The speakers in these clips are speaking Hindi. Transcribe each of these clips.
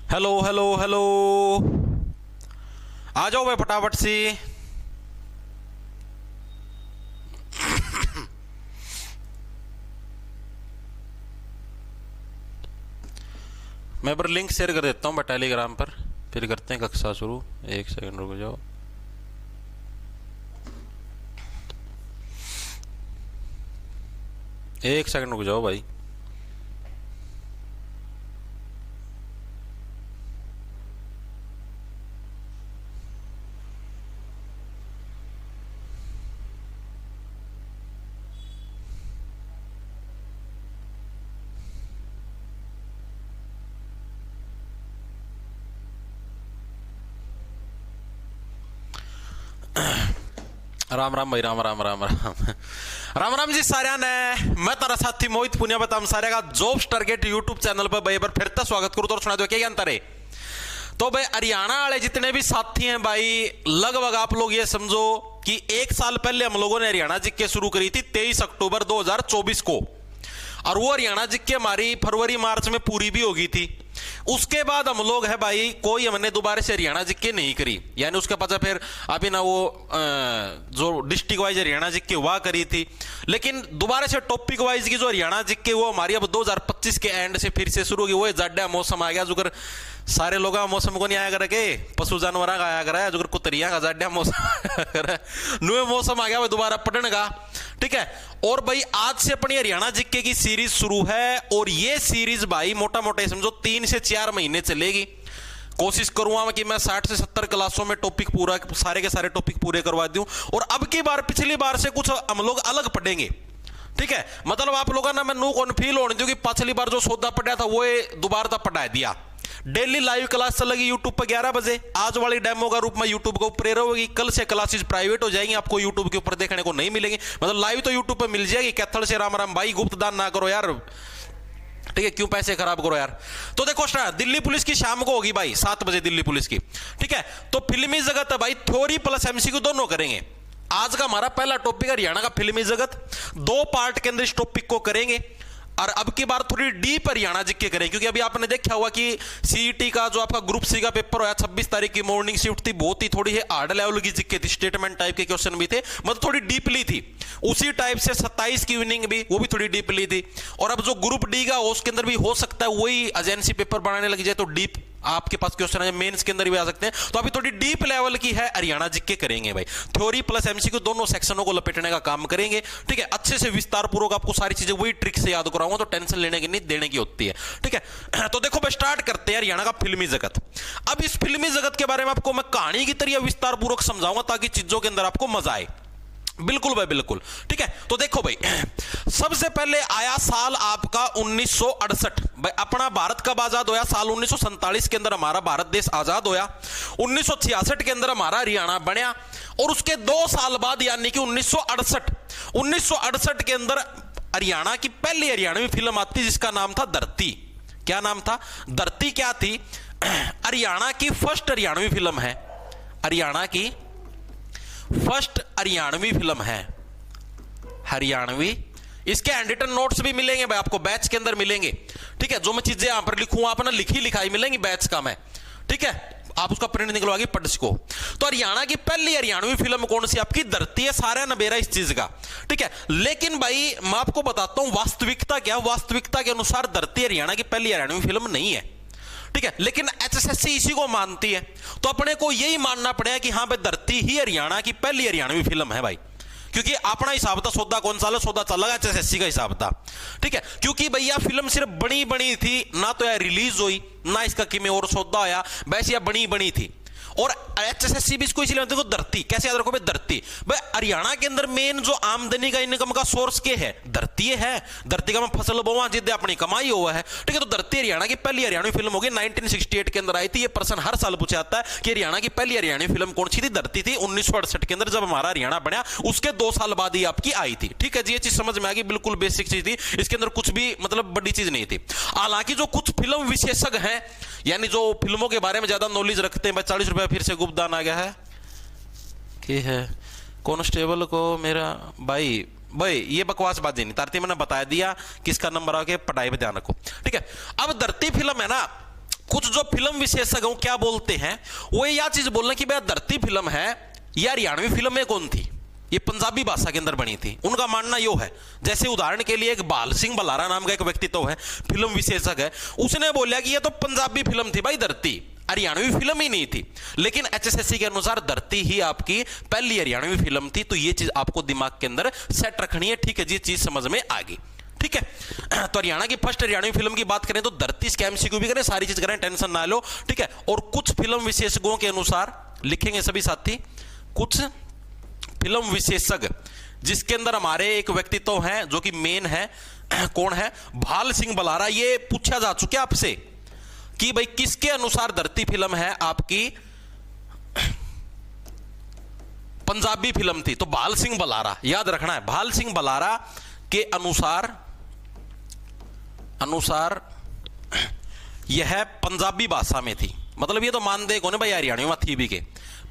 Hello hello hello. आ जाओ भाई फटाफट से। मैं पर लिंक शेयर कर देता हूँ टेलीग्राम पर, फिर करते हैं कक्षा शुरू। एक सेकंड रुक जाओ। एक सेकंड रुक जाओ भाई। राम राम भाई, राम राम राम राम राम राम जी साਰਿਆਂ ने। मैं तारा साथी मोहित पुनिया बताम सारे का जॉब्स टारगेट यूट्यूब चैनल पर भाई बार फिर तो स्वागत करूँ तो सुना दो क्या अंतर है। तो भाई हरियाणा वाले जितने भी साथी हैं भाई, लगभग आप लोग ये समझो कि एक साल पहले हम लोगों ने हरियाणा जिक्के शुरू करी थी 23 अक्टूबर 2024 को, और वो हरियाणा जिक्के हमारी फरवरी मार्च में पूरी भी होगी थी। उसके बाद हम लोग है भाई कोई हमने दोबारा से हरियाणा जिक्के नहीं करी, यानी उसके पास फिर अभी ना वो जो डिस्ट्रिक्ट वाइज हरियाणा जिक्के हुआ करी थी, लेकिन दोबारा से टॉपिक वाइज की जो हरियाणा जिक्के वो हमारी अब 2025 के एंड से फिर से शुरू होगी। वो जाड्या मौसम आ गया जो कर सारे लोग मौसम को नहीं आया करे, पशु जानवर का आया करा है जो कुतरिया का जाड्या मौसम नुए मौसम आ गया वो दोबारा पटन का। ठीक है, और भाई आज से अपनी हरियाणा जिक्के की सीरीज शुरू है, और ये सीरीज भाई मोटा मोटा समझो 3 से 4 महीने चलेगी। कोशिश करूंगा कि मैं 60 से 70 क्लासों में टॉपिक पूरा सारे के सारे टॉपिक पूरे करवा दूं, और अब की बार पिछली बार से कुछ हम लोग अलग पढ़ेंगे। ठीक है, मतलब आप लोगों ने मैं नू कौन फील होने दूं कि पिछली बार जो सौदा पढ़ा था वो दोबारा पढ़ा दिया। डेली लाइव क्लास चलेगी यूट्यूब पर 11 बजे। आज वाली डेमो का रूप में यूट्यूब के ऊपर रहेगी। कल से क्लासेस प्राइवेट हो जाएंगी, आपको यूट्यूब के ऊपर देखने को नहीं मिलेंगी। मतलब लाइव तो यूट्यूब पर मिल जाएगी। कैथल से राम राम भाई, गुप्त दान ना करो यार, ठीक है, क्यों पैसे खराब करो यार। तो देखो दिल्ली पुलिस की शाम को होगी भाई 7 बजे दिल्ली पुलिस की। ठीक है, तो फिल्मी जगत है भाई, थ्योरी प्लस एमसीक्यू दोनों करेंगे। आज का हमारा पहला टॉपिक हरियाणा का फिल्मी जगत, 2 पार्ट के अंदर इस टॉपिक को करेंगे। और अब की बार थोड़ी डीप हरियाणा जिक्के करें, क्योंकि अभी आपने देखा हुआ कि सीईटी का जो आपका ग्रुप सी का पेपर हुआ 26 तारीख की मॉर्निंग शिफ्ट थी, बहुत ही थोड़ी हार्ड लेवल की जिक्के थी, स्टेटमेंट टाइप के क्वेश्चन भी थे, मतलब थोड़ी डीपली थी। उसी टाइप से 27 की इवनिंग भी वो भी थोड़ी डीपली थी। और अब जो ग्रुप डी का उसके अंदर भी हो सकता है वही एजेंसी पेपर बनाने लग जाए तो डीप आपके पास क्वेश्चन है, मेंस के अंदर भी आ सकते हैं। तो अभी थोड़ी डीप लेवल की है हरियाणा जिक्के करेंगे भाई, थ्योरी प्लस एमसीक्यू दोनों सेक्शनों को लपेटने का काम करेंगे। ठीक है, अच्छे से विस्तार पूर्वक आपको सारी चीजें वही ट्रिक से याद कराऊंगा, तो टेंशन लेने की नहीं, देने की होती है। ठीक है, तो देखो भाई स्टार्ट करते हैं हरियाणा का फिल्मी जगत। अब इस फिल्मी जगत के बारे में आपको मैं कहानी की तरह विस्तार पूर्वक समझाऊंगा ताकि चीजों के अंदर आपको मजा आए। बिल्कुल भाई बिल्कुल। ठीक है, तो देखो भाई सबसे पहले आया साल आपका 1968। भाई अपना भारत कब आजाद होया? साल 1947 के अंदर हमारा भारत देश आजाद होया। 1966 के अंदर हमारा हरियाणा बनया, और उसके 2 साल बाद यानी कि 1968 के अंदर हरियाणा की पहली हरियाणवी फिल्म आती जिसका नाम था धरती। क्या नाम था? धरती। क्या थी? हरियाणा की फर्स्ट हरियाणवी फिल्म है, हरियाणा की फर्स्ट हरियाणवी फिल्म है, हरियाणवी। इसके हैंडरिटन नोट्स भी मिलेंगे भाई आपको, बैच के अंदर मिलेंगे। ठीक है, जो मैं चीजें यहां पर लिखूंगा आप ना लिखी लिखाई मिलेंगी बैच का मैं। ठीक है, आप उसका प्रिंट निकलवाएंगे पढ़ सको। तो हरियाणा की पहली हरियाणवी फिल्म कौन सी? आपकी धरती है। सारा नबेरा इस चीज का। ठीक है, लेकिन भाई मैं आपको बताता हूं वास्तविकता क्या। वास्तविकता के अनुसार धरती हरियाणा की पहली हरियाणवी फिल्म नहीं है। ठीक है, लेकिन एचएसएससी इसी को मानती है, तो अपने को यही मानना पड़ेगा कि हां भाई धरती ही हरियाणा की पहली हरियाणवी फिल्म है भाई, क्योंकि अपना हिसाब था सौदा कौन सा सौदा चला एचएसएससी का हिसाब था। ठीक है, क्योंकि भैया फिल्म सिर्फ बनी बनी थी ना, तो यार रिलीज हुई ना इसका किमें और सौदा आया, वैसे यह बनी बनी थी। और एचएसएससी भी इसको इसीलिए देखो धरती कैसे याद रखो भाई, धरती। भाई हरियाणा के अंदर मेन जो आमदनी का इनकम का सोर्स क्या है? धरती है। धरती का मैं फसल बोवा जिद्दे अपनी कमाई हुआ है। ठीक है, तो धरती हरियाणा की पहली हरियाणवी फिल्म होगी, 1968 के अंदर आई थी। ये प्रश्न हर साल पूछा जाता है कि हरियाणा की पहली हरियाणवी फिल्म कौन सी थी? धरती थी। 1968 के अंदर जब हमारा हरियाणा बना उसके 2 साल बाद ही आपकी आई थी। ठीक है जी, ये चीज समझ में आ गई, बिल्कुल बेसिक चीज थी, इसके अंदर कुछ भी मतलब बड़ी चीज नहीं थी। हालांकि जो कुछ फिल्म विशेषज्ञ हैं, यानी जो फिल्मों के बारे में ज्यादा नॉलेज रखते हैं, भाई 40 रुपया फिर से गुप्तदान आ गया है कि है कांस्टेबल को मेरा भाई। भाई ये बकवासबाजी नहीं, तारती मैंने बता दिया किसका नंबर आके पढ़ाई पे ध्यान रखो। ठीक है, अब धरती फिल्म है ना, कुछ जो फिल्म विशेषज्ञ क्या बोलते हैं, वो यह चीज बोलना कि भाई धरती फिल्म है, यह हरियाणवी फिल्म में कौन थी, ये पंजाबी भाषा के अंदर बनी थी। उनका मानना यो है, जैसे उदाहरण के लिए एक बाल सिंह बलारा नाम का एक व्यक्तित्व है, फिल्म विशेषज्ञ है, उसने बोला कि ये तो पंजाबी फिल्म थी भाई, धरती हरियाणवी फिल्म ही नहीं थी। लेकिन एचएसएससी के अनुसार धरती ही आपकी पहली हरियाणवी फिल्म थी। तो ये चीज आपको दिमाग के अंदर सेट रखनी है, ठीक है जी, चीज समझ में आ गई, ठीक है। तो हरियाणा की फर्स्ट हरियाणवी फिल्म की बात करें तो धरती, इसके एमसीक्यू भी करें, सारी चीज करें, टेंशन ना लो, ठीक है। और कुछ फिल्म विशेषज्ञों के अनुसार लिखेंगे सभी साथी, कुछ फिल्म विशेषज्ञ जिसके अंदर हमारे एक व्यक्तित्व है जो कि मेन है, कौन है, भाल सिंह बलारा। ये पूछा जा चुका आपसे कि भाई किसके अनुसार धरती फिल्म है आपकी पंजाबी फिल्म थी, तो भाल सिंह बलारा याद रखना है। भाल सिंह बलारा के अनुसार यह पंजाबी भाषा में थी, मतलब ये तो मान दे कौन भाई, हरियाणवी में थी भी के,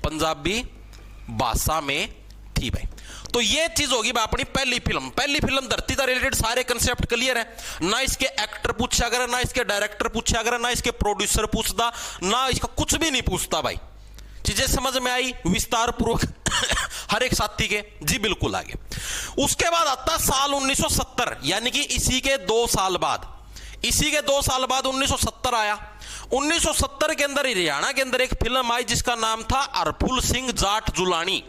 पंजाबी भाषा में थी भाई। तो ये चीज होगी भाई अपनी पहली फिल्म धरती से रिलेटेड सारे कंसेप्ट क्लियर है ना। इसके एक्टर पूछा करे, ना इसके डायरेक्टर पूछा करे, ना इसके प्रोड्यूसर पूछता, ना इसका कुछ भी नहीं पूछता भाई। चीजें समझ में आई विस्तार पूर्वक हर एक साथी के, जी बिल्कुल आगे। उसके बाद आता साल 1970, यानी कि इसी के 2 साल बाद 1970 आया। 1970 के अंदर हरियाणा के अंदर एक फिल्म आई जिसका नाम था अरफुल सिंह जाट जुलानी,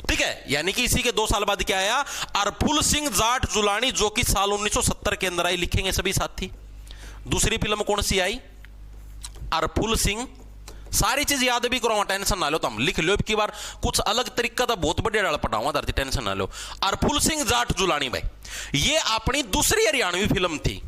ठीक है। यानी कि इसी के 2 साल बाद क्या आया, अरफुल सिंह जाट जुलानी, जो कि साल 1970 के अंदर आई। लिखेंगे सभी साथी। दूसरी फिल्म कौन सी आई, अरफुल सिंह, सारी चीज याद भी करो, टेंशन ना लो, तुम लिख लो की बार, कुछ अलग तरीका था, बहुत बढ़िया डाल पटाऊंगा धरती, टेंशन ना लो। अरफुल सिंह जाट जुलानी भाई, ये अपनी दूसरी हरियाणवी फिल्म थी।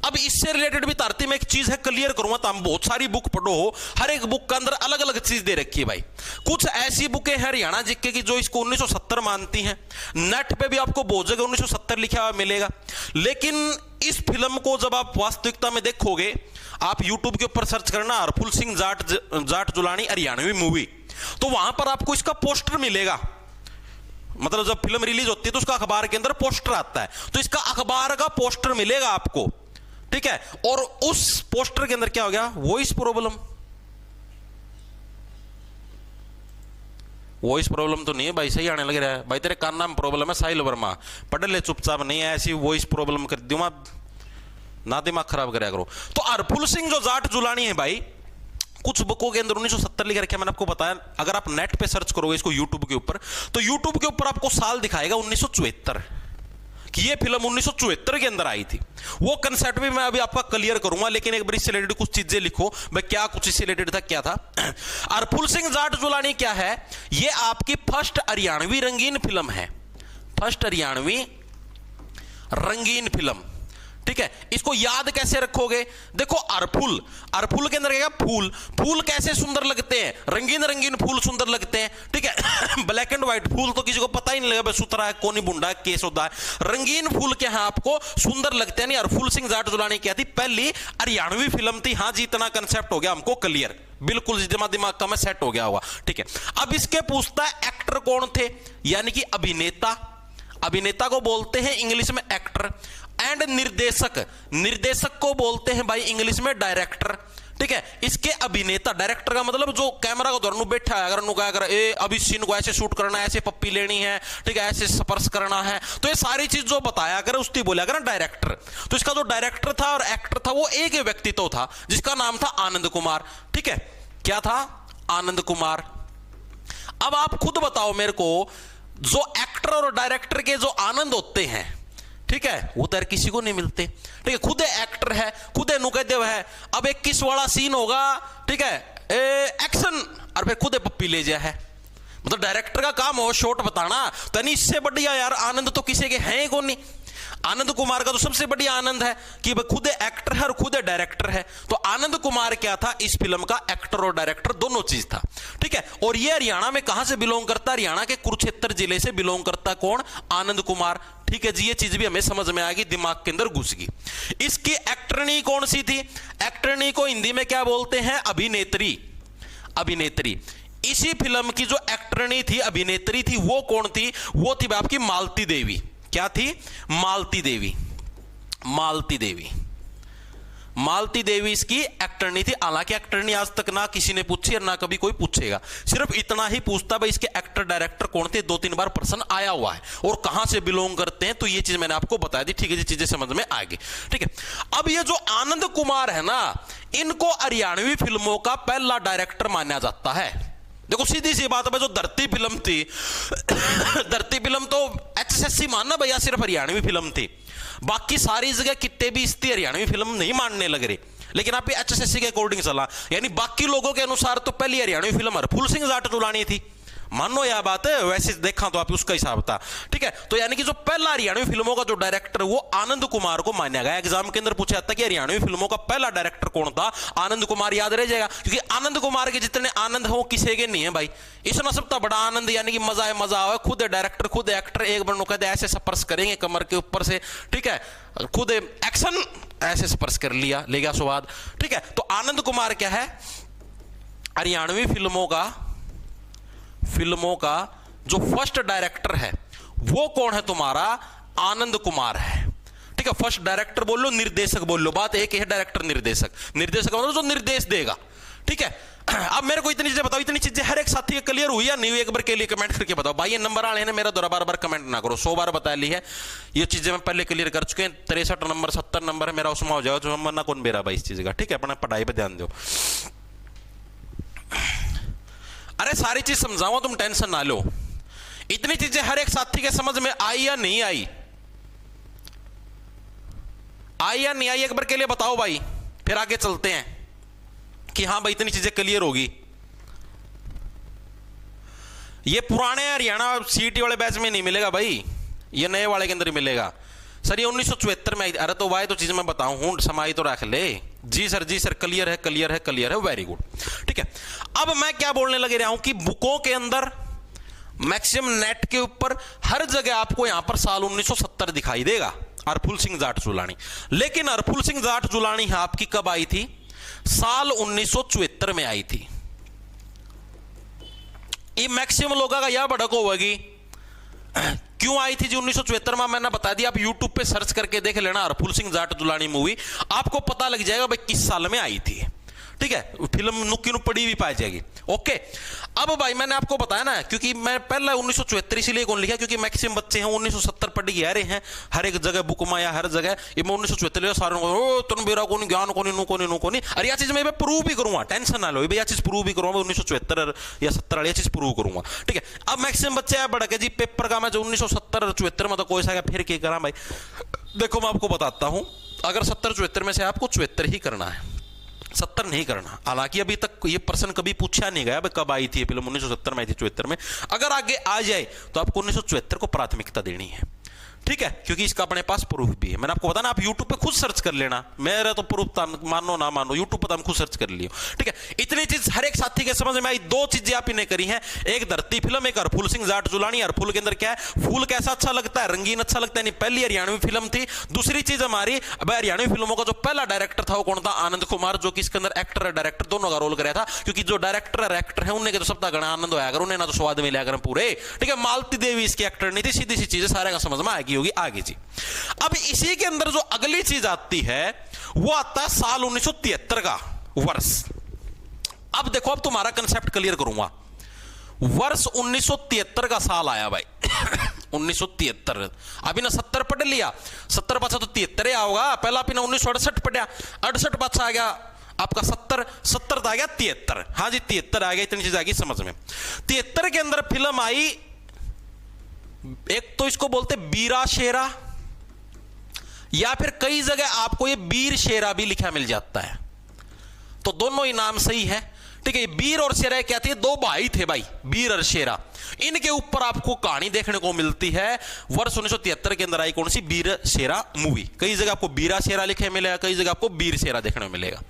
अब इससे रिलेटेड भी धरती में एक चीज है, क्लियर करूंगा, तो हम बहुत सारी बुक पढ़ो, हर एक बुक के अंदर अलग अलग चीज दे रखी है भाई। कुछ ऐसी बुकें हैं हरियाणा जीके की जो इसको 1970 मानती हैं, नेट पे भी आपको बहुत जगह 1970 लिखा हुआ मिलेगा। लेकिन इस फिल्म को जब आप वास्तविकता में देखोगे, आप यूट्यूब के ऊपर सर्च करना अरफुल सिंह जाट जुलानी हरियाणवी मूवी, तो वहां पर आपको इसका पोस्टर मिलेगा। मतलब जब फिल्म रिलीज होती है तो उसका अखबार के अंदर पोस्टर आता है, तो इसका अखबार का पोस्टर मिलेगा आपको, ठीक है। और उस पोस्टर के अंदर क्या हो गया, वॉइस प्रॉब्लम तो नहीं है भाई, सही आने लग रहा है भाई, तेरे कान नाम प्रॉब्लम है, साहिल वर्मा, पढ़ ले चुपचाप, नहीं है ऐसी वॉइस प्रॉब्लम कर दूंगा, ना दिमाग खराब कराया करो। तो अरफुल सिंह जो जाट जुलानी है भाई, कुछ बुकों के अंदर 1970 लिख रखे, मैंने आपको बताया। अगर आप नेट पे सर्च करोगे इसको यूट्यूब के ऊपर, तो यूट्यूब के ऊपर आपको साल दिखाएगा 1974 कि ये फिल्म 1974 के अंदर आई थी। वो कंसेप्ट भी मैं अभी आपका क्लियर करूंगा, लेकिन एक बार इससे रिलेटेड कुछ चीजें लिखो भाई, क्या कुछ इससे रिलेटेड था, क्या था। अरफुल सिंह जाट जुलानी क्या है, ये आपकी फर्स्ट हरियाणवी रंगीन फिल्म है, फर्स्ट हरियाणवी रंगीन फिल्म, ठीक है। इसको याद कैसे रखोगे, देखो अरफुल के अंदर क्या, फूल कैसे सुंदर लगते हैं, रंगीन फूल सुंदर लगते हैं, ठीक है। ब्लैक एंड व्हाइट फूल तो किसी को पता ही नहीं लगेगा सुतरा है, कोनी बुंडा है, केस होता है। रंगीन फूल क्या है आपको सुंदर लगते हैं। नहीं, अरफुल सिंह जाट जुलानी क्या थी, पहली हरियाणवी फिल्म थी। हाँ जी, इतना कंसेप्ट हो गया हमको क्लियर, बिल्कुल दिमाग का में सेट हो गया होगा, ठीक है। अब इसके पूछता है एक्टर कौन थे, यानी कि अभिनेता को बोलते हैं इंग्लिश में एक्टर, एंड निर्देशक को बोलते हैं भाई इंग्लिश में डायरेक्टर, ठीक है। इसके अभिनेता, डायरेक्टर का मतलब जो कैमरा को दौरान बैठा है, अगर क्या कर अभी सीन को ऐसे शूट करना है, ऐसे पप्पी लेनी है, ठीक है, ऐसे स्पर्श करना है, तो ये सारी चीज जो बताया करे उसकी बोला करे डायरेक्टर। तो इसका जो डायरेक्टर था और एक्टर था वो एक व्यक्तित्व था जिसका नाम था आनंद कुमार, ठीक है। क्या था, आनंद कुमार। अब आप खुद बताओ मेरे को, जो एक्टर और डायरेक्टर के जो आनंद होते हैं, ठीक है, वो तो किसी को नहीं मिलते, ठीक है। खुद एक्टर है, खुद नुकैदेव है, अब एक किस वाला सीन होगा, ठीक है, एक्शन, और फिर खुद पप्पी ले जा है, मतलब डायरेक्टर का काम हो शॉट बताना, तो नहीं इससे बढ़िया यार आनंद तो किसी के हैं ही कौन नहीं। आनंद कुमार का तो सबसे बढ़िया आनंद है कि भाई खुद एक्टर है और खुद डायरेक्टर है। तो आनंद कुमार क्या था, इस फिल्म का एक्टर और डायरेक्टर दोनों चीज था, ठीक है। और ये हरियाणा में कहां से बिलोंग करता है, हरियाणा के कुरुक्षेत्र जिले से बिलोंग करता है, कौन, आनंद कुमार, ठीक है जी। ये चीज भी हमें समझ में आएगी, दिमाग के अंदर घुस गई। इसकी एक्टरनी कौन सी थी, एक्टरनी को हिंदी में क्या बोलते हैं, अभिनेत्री। इसी फिल्म की जो एक्टरनी थी, अभिनेत्री थी, वो कौन थी, वो थी आपकी मालती देवी। क्या थी, मालती देवी। मालती देवी इसकी एक्टरनी थी। हालांकि एक्टरनी आज तक ना किसी ने पूछी और ना कभी कोई पूछेगा, सिर्फ इतना ही पूछता भाई इसके एक्टर डायरेक्टर कौन थे। 2-3 बार प्रश्न आया हुआ है और कहां से बिलोंग करते हैं, तो ये चीज मैंने आपको बता दी। ठीक है जी, चीजें समझ में आ गई। ठीक है, अब ये जो आनंद कुमार है ना, इनको हरियाणवी फिल्मों का पहला डायरेक्टर माना जाता है। देखो सीधी सी बात है, जो धरती फिल्म थी धरती फिल्म तो HSSC मानना भैया सिर्फ हरियाणवी फिल्म थी, बाकी सारी जगह कितने भी इसकी हरियाणवी फिल्म नहीं मानने लग रहे, लेकिन आप HSSC के अकॉर्डिंग चला, यानी बाकी लोगों के अनुसार तो पहली हरियाणवी फिल्म हरफूल सिंह जाट जुलानी थी। मानो यह बात है, वैसे देखा तो आप उसका हिसाब था। ठीक है, तो यानी कि जो पहला हरियाणवी फिल्मों का जो डायरेक्टर वो आनंद कुमार को माना गया। एग्जाम के अंदर पूछा जाता है कि हरियाणवी फिल्मों का पहला डायरेक्टर कौन था, आनंद कुमार याद रह जाएगा, क्योंकि आनंद कुमार के जितने आनंद हो किसी के नहीं है भाई। इसमें सबका बड़ा आनंद, यानी कि मजा है, मजा आवे, खुद डायरेक्टर खुद एक्टर, एक बार कहते ऐसे स्पर्श करेंगे कमर के ऊपर से, ठीक है, खुद एक्शन ऐसे स्पर्श कर लिया, ले गया स्वाद। ठीक है, तो आनंद कुमार क्या है, हरियाणवी फिल्मों का जो फर्स्ट डायरेक्टर है वो कौन है तुम्हारा, आनंद कुमार है। ठीक है, फर्स्ट डायरेक्टर बोल लो, निर्देशक बोल लो, बात एक है, डायरेक्टर निर्देशक। निर्देशक मतलब जो निर्देश देगा। ठीक है, अब मेरे को इतनी चीजें बताओ, इतनी चीजें हर एक साथी के क्लियर हुई या नहीं, एक बार के लिए कमेंट करके बताओ भाई। ये नंबर आए हैं मेरा दोबारा बार कमेंट ना करो, 100 बार बता ली है ये चीजें, मैं पहले क्लियर कर चुके हैं। 63 नंबर 70 नंबर है मेरा, उसमें हो जाएगा जो मना कौन बेरा भाई इस चीज का। ठीक है, अपना पढ़ाई पे ध्यान दो। अरे सारी चीज समझाऊंगा, तुम टेंशन ना लो। इतनी चीजें हर एक साथी के समझ में आई या नहीं आई, आई या नहीं आई, एक बार के लिए बताओ भाई, फिर आगे चलते हैं कि हाँ भाई इतनी चीजें क्लियर होगी। ये पुराने हरियाणा सीटी वाले बैच में नहीं मिलेगा भाई, ये नए वाले के अंदर ही मिलेगा। सर ये 1974 में आई। अरे तो भाई तो चीज मैं बताऊं हूं, समाई तो रख ले। जी सर क्लियर है, क्लियर है, क्लियर है, वेरी गुड। ठीक है, अब मैं क्या बोलने लगे रहा हूं कि बुकों के अंदर मैक्सिमम नेट के ऊपर हर जगह आपको यहां पर साल 1970 दिखाई देगा, हरफूल सिंह जाट जुलानी। लेकिन हरफूल सिंह जाट जुलानी आपकी कब आई थी, साल 1974 में आई थी। ये मैक्सिमम लोगों का यह भड़क होगी क्यों आई थी जी 1974 में, मैंने बता दिया। आप YouTube पे सर्च करके देख लेना हरफूल सिंह जाट जुलानी मूवी, आपको पता लग जाएगा भाई किस साल में आई थी। ठीक है, फिल्म नुक्की नु पड़ी भी पाई जाएगी। ओके, अब भाई मैंने आपको बताया ना, क्योंकि मैं पहले 1974 इसीलिए कौन लिखा, क्योंकि मैक्सिमम बच्चे हैं 1970 पढ़ के आ रहे हैं हर एक जगह बुक में या हर जगह। ये मैं 1974 सारे तुम बेरा कौन ज्ञान कोनी। अरे यह चीज मैं प्रूव भी करूंगा, टेंशन ना लो, यह चीज प्रूव भी करूंगा 1974 या 70 वाली चीज प्रूव करूंगा। ठीक है, अब मैक्सिमम बच्चे बढ़ के जी पेपर का मैं जो 1970 और 74 में तो कोई सा फिर क्या करा भाई। देखो मैं आपको बताता हूं, अगर 70-74 में से आपको 74 ही करना है, 70 नहीं करना। हालांकि अभी तक ये प्रश्न कभी पूछा नहीं गया कब आई थी फिल्म, 1970 में आई थी, 74 में। अगर आगे आ जाए तो आपको 1974 को प्राथमिकता देनी है। ठीक है, क्योंकि इसका अपने पास प्रूफ भी है। मैंने आपको बताया ना, आप YouTube पे खुद सर्च कर लेना, मेरा तो प्रूफ मानो ना मानो, YouTube पे तो हम खुद सर्च कर लियो। ठीक है, इतनी चीज हर एक साथी के समझ में आई। 2 चीजें आप इन्हें करी हैं, एक धरती फिल्म, एक हरफूल सिंह जाट जुलानी। हरफूल के अंदर क्या है, फूल कैसा अच्छा लगता है, रंगीन अच्छा लगता है, पहली हरियाणवी फिल्म थी। दूसरी चीज हमारी हरियाणवी फिल्मों का जो पहला डायरेक्टर था वो कौन था, आनंद कुमार, जो कि इसके अंदर एक्टर और डायरेक्टर दोनों का रोल कराया था। क्योंकि जो डायरेक्टर और एक्टर है उन्हें तो सबका गणा आनंद होया कर, उन्हें ना तो स्वाद मिला कर पूरे। ठीक है, मालती देवी इसकी एक्टर नहीं थी। सीधी सी चीजें सारे का समझ में आएगी होगी आगे जी। अब इसी के अंदर जो अगली चीज आती है वो आता है साल 1973 का वर्ष। अब देखो, अब तुम्हारा कंसेप्ट क्लियर करूंगा। वर्ष 1973 का साल आया भाई 1973। अभी ना 70 पढ़ लिया, 70 पाछा तो 73 आओगा। पहला आपने 1968 पढ़ा, 68 पाछा आ गया आपका 70 आ गया 73। हाँ जी 73 आ गया, इतनी चीज आ गई समझ में। 73 के अंदर फिल्म आई, एक तो इसको बोलते बीरा शेरा, या फिर कई जगह आपको ये बीर शेरा भी लिखा मिल जाता है, तो दोनों ही नाम सही है। ठीक है, बीर और शेरा क्या थे, 2 भाई थे भाई, बीर और शेरा। इनके ऊपर आपको कहानी देखने को मिलती है। वर्ष 1973 के अंदर आई कौन सी, बीर शेरा मूवी। कई जगह आपको बीरा शेरा लिखे मिलेगा, कई जगह आपको बीर शेरा देखने को मिलेगा।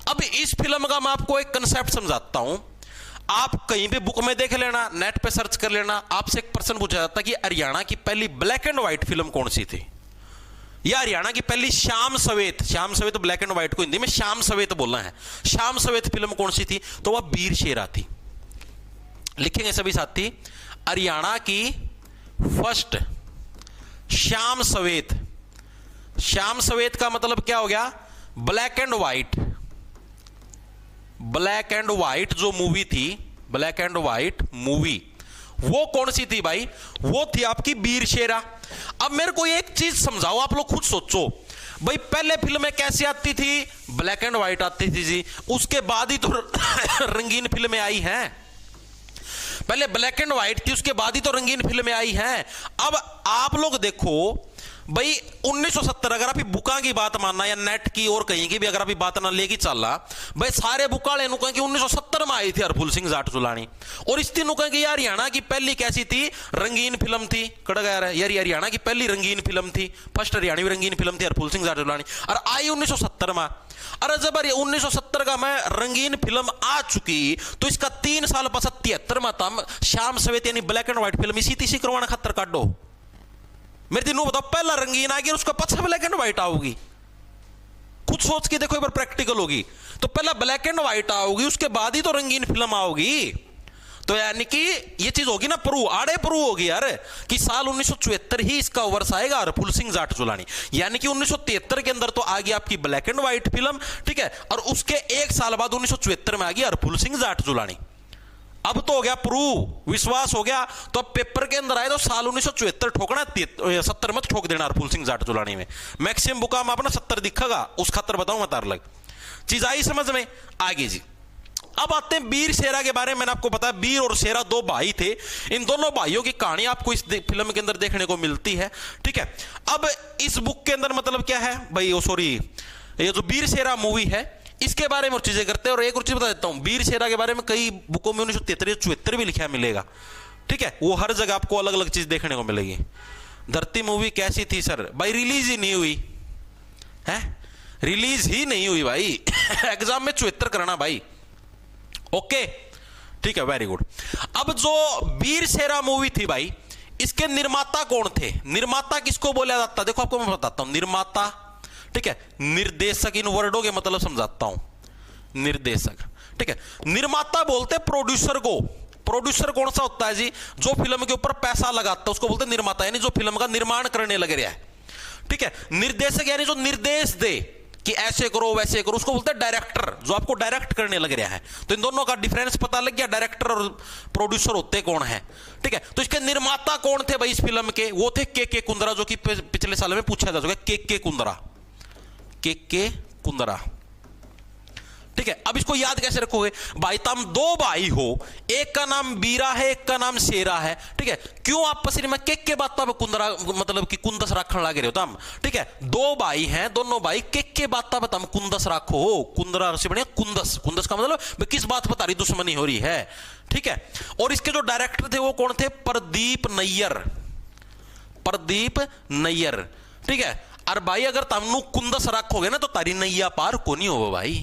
अब इस फिल्म का मैं आपको एक कंसेप्ट समझाता हूं, आप कहीं पे बुक में देख लेना, नेट पे सर्च कर लेना। आपसे एक प्रश्न पूछा जाता है कि हरियाणा की पहली ब्लैक एंड व्हाइट फिल्म कौन सी थी, या हरियाणा की पहली श्याम सवेत ब्लैक एंड व्हाइट को हिंदी में श्याम सवेत बोलना है, श्याम सवेत फिल्म कौन सी थी, तो वह बीर शेरा थी। लिखेंगे सभी साथी, हरियाणा की फर्स्ट श्याम सवेत का मतलब क्या हो गया, ब्लैक एंड व्हाइट जो मूवी थी, ब्लैक एंड व्हाइट मूवी, वो कौन सी थी भाई? वो थी आपकी वीर शेरा। अब मेरे को एक चीज समझाओ, आप लोग खुद सोचो भाई, पहले फिल्में कैसी आती थी? ब्लैक एंड व्हाइट आती थी जी, उसके बाद ही तो रंगीन फिल्में आई हैं। पहले ब्लैक एंड व्हाइट थी, उसके बाद ही तो रंगीन फिल्में आई हैं। अब आप लोग देखो भाई, 1970 अगर आप बुका की बात मानना या नेट की और कहीं की भी अगर आप बात ना लेके चलना भाई, सारे बुकाले नु कहें कि 1970 में आई थी हरफुल सिंह जाट चुलानी। और इस तीनों कहें कि यार हरियाणा की पहली कैसी थी? रंगीन फिल्म थी। कड़क यार हरियाणा की पहली रंगीन फिल्म थी, फर्स्ट हरियाणवी रंगीन फिल्म थी हरफुल सिंह जाट चुलानी, और आई 1970 में। अरे जब 1970 का मैं रंगीन फिल्म आ चुकी तो इसका 3 साल पश्चात 73 में तम श्याम सवेत यानी ब्लैक एंड व्हाइट फिल्म इसी तीसी करवाना खतर काटो। मेरे दिनों बताओ, पहला रंगीन आएगी उसका पछा ब्लैक एंड व्हाइट आओगी। खुद सोच के देखो एक बार, प्रैक्टिकल होगी तो पहला ब्लैक एंड व्हाइट आओगी, उसके बाद ही तो रंगीन फिल्म आओगी। तो यानी कि ये चीज होगी ना प्रूव, आड़े प्रूव होगी यार कि साल 1974 ही इसका वर्ष आएगा हरफुल सिंह जाट चुलानी। यानी कि 1973 के अंदर तो आ गई आपकी ब्लैक एंड व्हाइट फिल्म, ठीक है, और उसके एक साल बाद 1974 में आ गई हरफुल सिंह जाट चुलानी। अब तो हो गया प्रूव, विश्वास हो गया। तो अब पेपर के अंदर आए तो साल 1974 ठोकना, 70 मत ठोक देना हरफुल सिंह जाट चुलानी में। मैक्सिमम बुका में अपना 70 दिखेगा, उस खातर बताऊं मैं तार लग। चीज आई समझ में? आगे जी अब आते हैं वीर शेरा के बारे में। मैंने आपको बताया वीर और शेरा दो भाई थे, इन दोनों भाइयों की कहानी आपको इस फिल्म के अंदर देखने को मिलती है, ठीक है। अब इस बुक के अंदर मतलब क्या है भाई, ये जो वीर शेरा मूवी है इसके बारे में और चीजें करते हैं। और एक और चीज बता देता हूं, वीर शेरा के बारे में कई बुकों में 1973-74 भी लिखा मिलेगा, ठीक है। वो हर जगह आपको अलग अलग चीज देखने को मिलेगी। धरती मूवी कैसी थी सर? भाई रिलीज ही नहीं हुई है, रिलीज ही नहीं हुई भाई। एग्जाम में 74 करना भाई, ओके, ठीक है, वेरी गुड। अब जो वीर शेरा मूवी थी भाई, इसके निर्माता कौन थे? निर्माता किसको बोला जाता? देखो आपको मैं बताता हूं, निर्माता, ठीक है, निर्देशक, इन वर्डों के मतलब समझाता हूं। निर्देशक, ठीक है, निर्माता बोलते प्रोड्यूसर को। प्रोड्यूसर कौन सा होता है जी? जो फिल्म के ऊपर पैसा लगाता है उसको बोलते निर्माता, यानी जो फिल्म का निर्माण करने लग रहा है, ठीक है। निर्देशक यानी जो निर्देश दे कि ऐसे करो वैसे करो, उसको बोलते हैं डायरेक्टर, जो आपको डायरेक्ट करने लग रहा है। तो इन दोनों का डिफरेंस पता लग गया, डायरेक्टर और प्रोड्यूसर होते कौन है, ठीक है। तो इसके निर्माता कौन थे भाई इस फिल्म के? वो थे के कुंद्रा, जो कि पिछले साल में पूछा जा चुका है। के कुंद्रा, ठीक है। अब इसको याद कैसे रखोगे भाई? तुम दो भाई हो, एक का नाम बीरा है, एक का नाम शेरा है, ठीक है। क्यों आपस में के बात पे कुंदरा मतलब कि कुंदस रखने लगे हो तुम, ठीक है। दो भाई हैं, दोनों भाई के बात पे तुम कुंदस रखो। कुंदरा से बने कुंदस, कुंदस का मतलब किस बात पर तारी दुश्मनी हो रही है, ठीक है। और इसके जो डायरेक्टर थे वो कौन थे? प्रदीप नैयर, ठीक है। और भाई अगर तुम कुंदस रखोगे ना तो तारी नैया पार को नहीं हो भाई,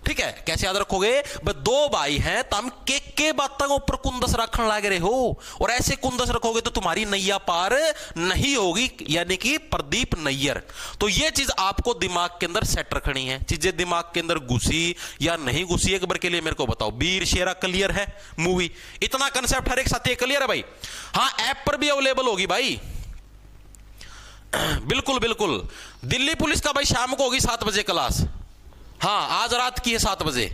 ठीक है। कैसे याद रखोगे? दो भाई हैं, तुम के बातों के ऊपर कुंदस रखने लग रहे हो, और ऐसे कुंदस रखोगे तो तुम्हारी नैया पार नहीं होगी, यानी कि प्रदीप नैयर। तो ये चीज आपको दिमाग के अंदर सेट रखनी है। चीजें दिमाग के अंदर घुसी या नहीं घुसी एक बार के लिए मेरे को बताओ। वीर शेरा क्लियर है मूवी? इतना कंसेप्ट हर एक साथी क्लियर है भाई? हाँ, ऐप पर भी अवेलेबल होगी भाई, बिल्कुल बिल्कुल। दिल्ली पुलिस का भाई शाम को होगी 7 बजे क्लास, हाँ आज रात की है 7 बजे।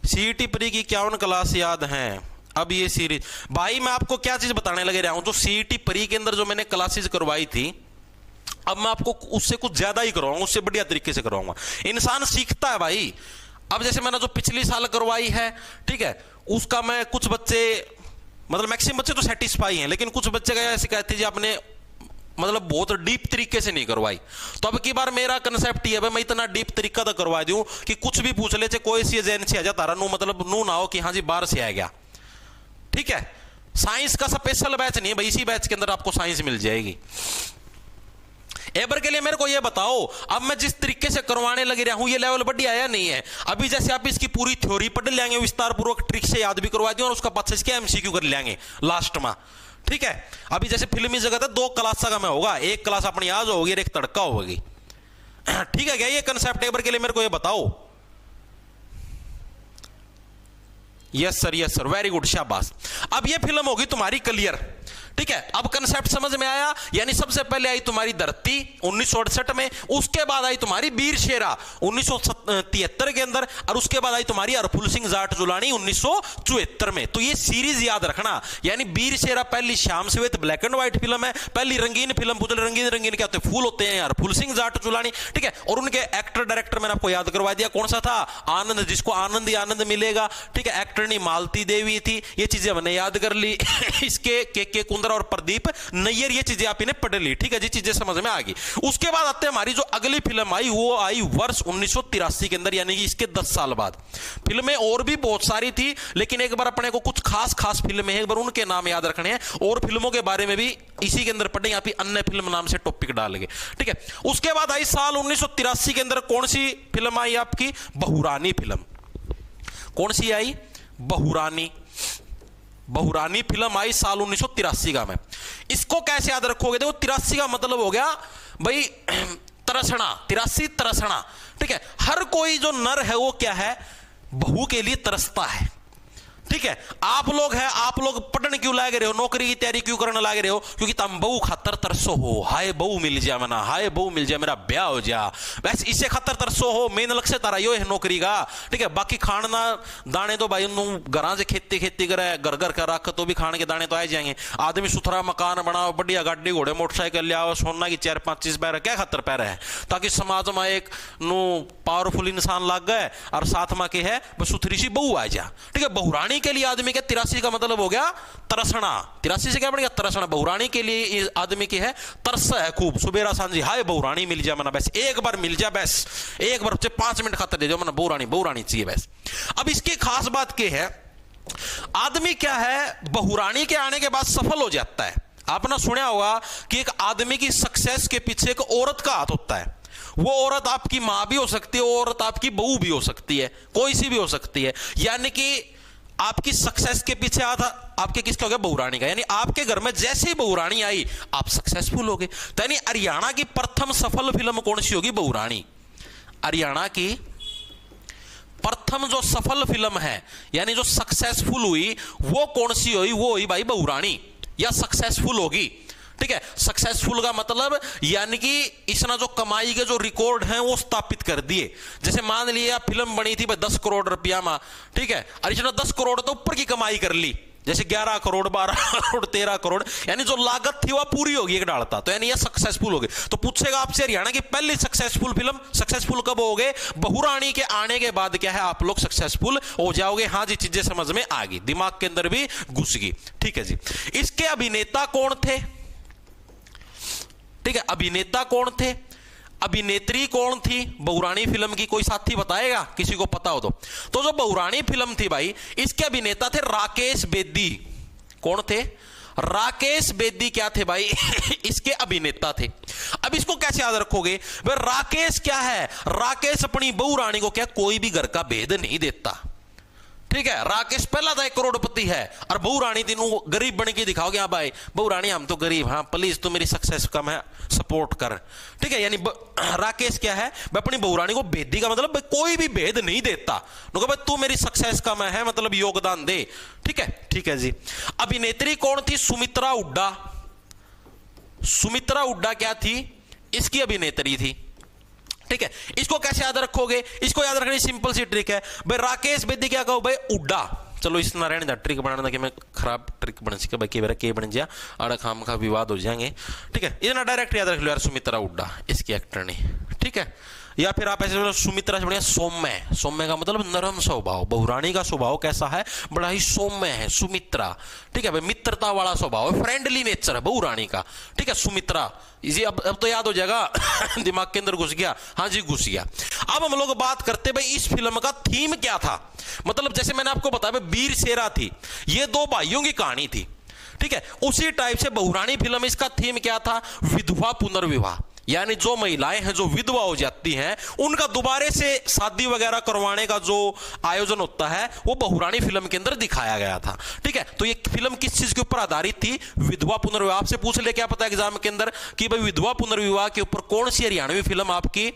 सीईटी प्री की 51 क्लास याद हैं। अब ये सीरीज भाई मैं आपको क्या चीज बताने लगे रहा हूं, जो सीईटी प्री के अंदर जो मैंने क्लासेस करवाई थी, अब मैं आपको उससे कुछ ज्यादा ही करवाऊंगा, उससे बढ़िया तरीके से करवाऊंगा। इंसान सीखता है भाई। अब जैसे मैंने जो पिछली साल करवाई है, ठीक है, उसका मैं कुछ बच्चे मतलब मैक्सिमम बच्चे तो सेटिस्फाई हैं, लेकिन कुछ बच्चे का ऐसे कहते जी आपने मतलब बहुत डीप तरीके से नहीं करवाई। तो अब की बार मेरा कंसेप्ट ये है, मैं इतना डीप तरीका तो करवा दूं कि कुछ भी पूछ ले, कोई सी एजेंसी आ जा तारा नू मतलब नू ना हो कि हाँ जी बाहर से आ गया, ठीक है। साइंस का स्पेशल बैच नहीं है भाई, इसी बैच के अंदर आपको साइंस मिल जाएगी। एबर के लिए मेरे को ये बताओ, अब मैं जिस तरीके से करवाने लग रहा हूं ये लेवल बढ़िया आया नहीं है? अभी जैसे आप इसकी पूरी थ्योरी पढ़ लेंगे, विस्तार पूर्वक ट्रिक से याद भी करवा दियो, और उसका पास इसके एमसीक्यू कर लेंगे लास्ट में, ठीक है। अभी जैसे फिल्मी जगत है 2 क्लास का मैं होगा, एक क्लास अपनी आज होगी और एक तड़का होगी, ठीक है क्या? ये कंसेप्ट एबर के लिए मेरे को ये बताओ। यस सर, वेरी गुड, शाबाश। अब ये फिल्म होगी तुम्हारी क्लियर, ठीक है, अब कंसेप्ट समझ में आया। यानी सबसे पहले आई तुम्हारी धरती 1968 में, उसके बाद आई तुम्हारी बीर शेरा 1973 के अंदर, और उसके बाद आई तुम्हारी हरफुल सिंह जाट जुलानी 1974 में। तो ये सीरीज याद रखना, यानी बीर शेरा पहली श्याम श्वेत ब्लैक एंड व्हाइट फिल्म है, पहली रंगीन फिल्म, पुतले रंगीन रंगीन क्या होते हैं, फूल होते हैं, हरफुल सिंह जाट जुलानी। ठीक है, और उनके एक्टर डायरेक्टर मैंने आपको याद करवा दिया, कौन सा था, आनंद, जिसको आनंद ही आनंद मिलेगा। ठीक है, एक्टरनी मालती देवी थी, ये चीजें हमने याद कर ली। इसके के कुंद्रा और प्रदीप नैयर, ये चीजें आप इन्हें पढ़ ली। ठीक है जी, चीजें समझ में आ गई। उसके बाद आते हैं हमारी जो अगली फिल्म आई, वो आई वर्ष 1983 के अंदर, यानी कि इसके 10 साल बाद। फिल्में और भी बहुत सारी थी, लेकिन एक बार अपने को कुछ खास खास फिल्में हैं, एक बार उनके नाम याद रखने हैं, और फिल्मों के बारे में भी इसी के अंदर पढ़ेंगे, आप अन्य फिल्म नाम से टॉपिक डालेंगे। ठीक है, उसके बाद आई साल 1983 के अंदर कौन सी फिल्म आई आपकी, बहुरानी फिल्म। कौन सी आई, बहुरानी। बहुरानी फिल्म आई साल 1983 का। में इसको कैसे याद रखोगे, देखो 83 का मतलब हो गया भाई तरसना, 83 तरसना। ठीक है, हर कोई जो नर है वो क्या है, बहू के लिए तरसता है। ठीक है, आप लोग हैं, आप लोग पढ़ने क्यों लाग रहे हो, नौकरी की तैयारी क्यों करने लाग रहे हो, क्योंकि तुम बहू खातर तरसो हो, हाय बहू मिल जाए मना, हाय बहू मिल जाए, मेरा ब्याह हो जा, बस इसे खातर तरसो हो। मेन लक्ष्य तारा यो है नौकरी का। ठीक है, बाकी खाना दाने तो भाई घर से खेती खेती करे, घर घर का रख तो भी खाने के दाने तो आ जाएंगे। आदमी सुथरा मकान बनाओ, बढ़िया गाड़ी घोड़े मोटरसाइकिल ले आओ, सोना की 4-5 चीज पैर, क्या खातर पैर है, ताकि समाज में एक पावरफुल इंसान लग गए, और साथ में के है बस सुथरी सी बहू आ जा। ठीक है, बहुरानी के लिए आदमी के 83 का मतलब हो गया तरसना, 83 से क्या बन गया, तरसना। बहुरानी के लिए आदमी की है तरस है खूब, सुबेरा सांझी, हाय बहुरानी मिल जाए मना, बस एक बार मिल जाए, बस एक बार 5 मिनट खातर दे दो मना, बहुरानी बहुरानी चाहिए बस। अब इसकी खास बात क्या है, आदमी क्या है, बहुरानी के आने के बाद सफल हो जाता है। आपने सुना होगा कि एक आदमी की सक्सेस के पीछे एक औरत का हाथ होता है। वो औरत आपकी मां भी हो सकती है, औरत आपकी बहू भी हो सकती है, कोई सी भी हो सकती है। यानी कि आपकी सक्सेस के पीछे आपके किसका हो गया, बहुरानी का। यानी आपके घर में जैसे ही बहुरानी आई, आप सक्सेसफुल हो गए। तो यानी हरियाणा की प्रथम सफल फिल्म कौन सी होगी, बहुरानी। हरियाणा की प्रथम जो सफल फिल्म है, यानी जो सक्सेसफुल हुई, वो कौन सी हुई, वो हुई भाई बहुरानी, या सक्सेसफुल होगी। ठीक है, सक्सेसफुल का मतलब यानी कि इसने जो कमाई के जो रिकॉर्ड हैं वो स्थापित कर दिए। जैसे मान लिया फिल्म बनी थी भाई 10 करोड़ रुपया में, ठीक है, और इसने 10 करोड़ तो ऊपर की कमाई कर ली, जैसे 11 करोड़ 12 करोड़ 13 करोड़, यानी जो लागत थी वह पूरी होगी एक डालता, तो यानी ये सक्सेसफुल हो गए। तो पूछेगा आपसे हरियाणा की पहली सक्सेसफुल फिल्म, सक्सेसफुल कब हो गए, बहुरानी के आने के बाद क्या है, आप लोग सक्सेसफुल हो जाओगे। हाँ जी, चीजें समझ में आ गई, दिमाग के अंदर भी घुस गई। ठीक है जी, इसके अभिनेता कौन थे, ठीक है, अभिनेता कौन थे, अभिनेत्री कौन थी बहुरानी फिल्म की, कोई साथी बताएगा, किसी को पता हो तो जो बहुरानी फिल्म थी भाई, इसके अभिनेता थे राकेश बेदी। कौन थे, राकेश बेदी क्या थे भाई इसके अभिनेता थे। अब इसको कैसे याद रखोगे भाई, राकेश क्या है, राकेश अपनी बहुरानी को क्या कोई भी घर का भेद नहीं देता। ठीक है, राकेश पहला था 1 करोड़पति है, और बहुरानी तीनों गरीब बन के दिखाओगे, हाँ भाई बहुरानी हम तो गरीब, हाँ प्लीज तू मेरी सक्सेस कम है, सपोर्ट कर। ठीक है, यानी राकेश क्या है, मैं अपनी बहुरानी को भेदी का मतलब कोई भी भेद नहीं देता, भाई तू मेरी सक्सेस कम है मतलब योगदान दे। ठीक है, ठीक है जी। अभिनेत्री कौन थी, सुमित्रा हुड्डा। सुमित्रा हुड्डा क्या थी, इसकी अभिनेत्री थी। ठीक है, इसको कैसे याद रखोगे, इसको याद रखने की सिंपल सी ट्रिक है भाई, राकेश बेदी क्या कहो भाई, उड्डा। चलो इस नारायण दा ट्रिक बनाना कि मैं खराब ट्रिक बन सके भाई, मेरा के बन जाए आड़ा खाम का विवाद हो जाएंगे। ठीक है, इतना डायरेक्ट याद रख लो यार, सुमित्रा हुड्डा इसकी एक्टर ने। ठीक है, या फिर आप ऐसे सुमित्रा से बढ़िया सौम्य, सौम्य का मतलब नरम स्वभाव, बहुरानी का स्वभाव कैसा है, बड़ा ही सौम्य है सुमित्रा। ठीक है भाई, मित्रता वाला स्वभाव है, फ्रेंडली नेचर है बहुरानी का। ठीक है, सुमित्रा जी, अब तो याद हो जाएगा दिमाग के अंदर घुस गया, हाँ जी घुस गया। अब हम लोग बात करते भाई इस फिल्म का थीम क्या था, मतलब जैसे मैंने आपको बताया बीर शेरा थी, ये 2 भाइयों की कहानी थी। ठीक है, उसी टाइप से बहुरानी फिल्म, इसका थीम क्या था, विधवा पुनर्विवाह। यानी जो महिलाएं हैं जो विधवा हो जाती हैं, उनका दोबारा से शादी वगैरह करवाने का जो आयोजन होता है वो बहुरानी फिल्म के अंदर दिखाया गया था। ठीक है, तो ये फिल्म किस चीज के ऊपर आधारित थी, विधवा पुनर्विवाह। आपसे पूछ ले क्या पता एग्जाम के अंदर कि भाई विधवा पुनर्विवाह के ऊपर कौन सी हरियाणवी फिल्म आपकी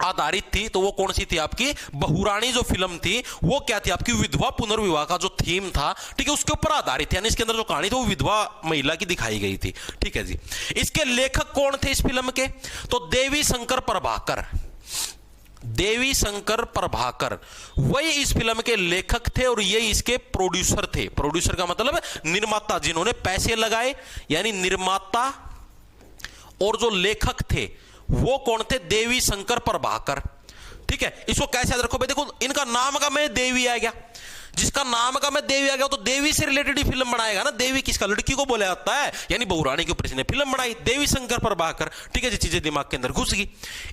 आधारित थी, तो वो कौन सी थी आपकी बहुरानी जो फिल्म थी वो क्या थी आपकी विधवा पुनर्विवाह का जो थीम था, ठीक है, उसके ऊपर आधारित थी। यानी इसके अंदर जो कहानी थी वो विधवा महिला की दिखाई गई थी, ठीक है जी। इसके लेखक कौन थे इस फिल्म के, तो देवी शंकर प्रभाकर, देवी शंकर प्रभाकर वही इस फिल्म के लेखक थे और ये इसके प्रोड्यूसर थे। प्रोड्यूसर का मतलब निर्माता, जिन्होंने पैसे लगाए, यानी निर्माता और जो लेखक थे वो कौन थे, देवी शंकर प्रभाकर, ठीक है। इसको कैसे याद रखो भाई, देखो इनका नाम का मैं देवी आ गया, जिसका नाम का मैं देवी आ गया तो देवी से रिलेटेड ही फिल्म बनाएगा ना। देवी किसका, लड़की को बोला जाता है, यानी बहुरानी के ऊपर इसने फिल्म बनाई, देवी शंकर प्रभाकर, ठीक है जी। चीजें दिमाग के अंदर घुस गई।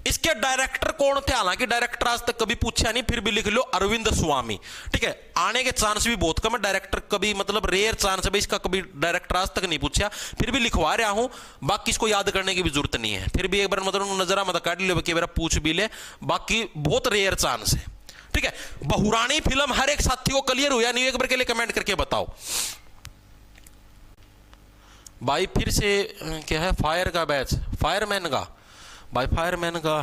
इसके डायरेक्टर कौन थे, हालांकि डायरेक्टर आज तक कभी पूछा नहीं, फिर भी लिख लो अरविंद स्वामी, ठीक है। आने के चांस भी बहुत कम है, डायरेक्टर कभी मतलब रेयर चांस है भाई, इसका कभी डायरेक्टर आज तक नहीं पूछा, फिर भी लिखवा रहा हूं। बाकी इसको याद करने की भी जरूरत नहीं है, फिर भी एक बार मतलब नजरा मत काट लो कि मेरा पूछ भी ले, बाकी बहुत रेयर चांस है, ठीक है। बहुरानी फिल्म हर एक साथी को क्लियर हुआ नहीं, एक बार के लिए कमेंट करके बताओ भाई। फिर से क्या है, फायर का बैच, फायरमैन का भाई, फायरमैन का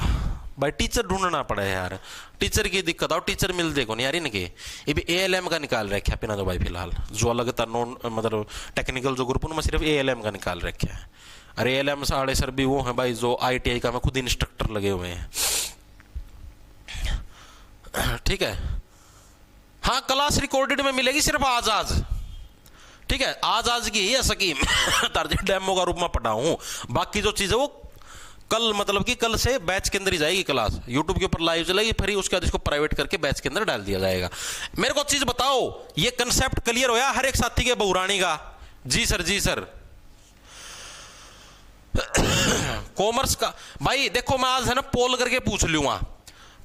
भाई टीचर ढूंढना पड़ा है यार, टीचर की दिक्कत आओ, टीचर मिलते को नहीं यार इनके। ये भी ALM का निकाल रखे है पिना, तो भाई फिलहाल जो अलग था नॉन मतलब टेक्निकल जो ग्रुप उनमें सिर्फ ALM का निकाल रखे है। अरे ALM साढ़े सर भी वो है भाई जो ITI का में खुद इंस्ट्रक्टर लगे हुए हैं, ठीक है। हाँ क्लास रिकॉर्डेड में मिलेगी सिर्फ आज, ठीक है, आज की ही सकीम डेमो का रूप में पढ़ाऊं, बाकी जो चीज है वो कल मतलब कि कल से बैच के अंदर ही जाएगी क्लास, यूट्यूब के ऊपर लाइव चलेगी, फिर उसके बाद इसको प्राइवेट करके बैच के अंदर डाल दिया जाएगा। मेरे को चीज बताओ, ये कंसेप्ट क्लियर होया हर एक साथी के बहुरानी का? जी सर, जी सर। कॉमर्स का भाई देखो मैं आज है ना पोल करके पूछ लूंगा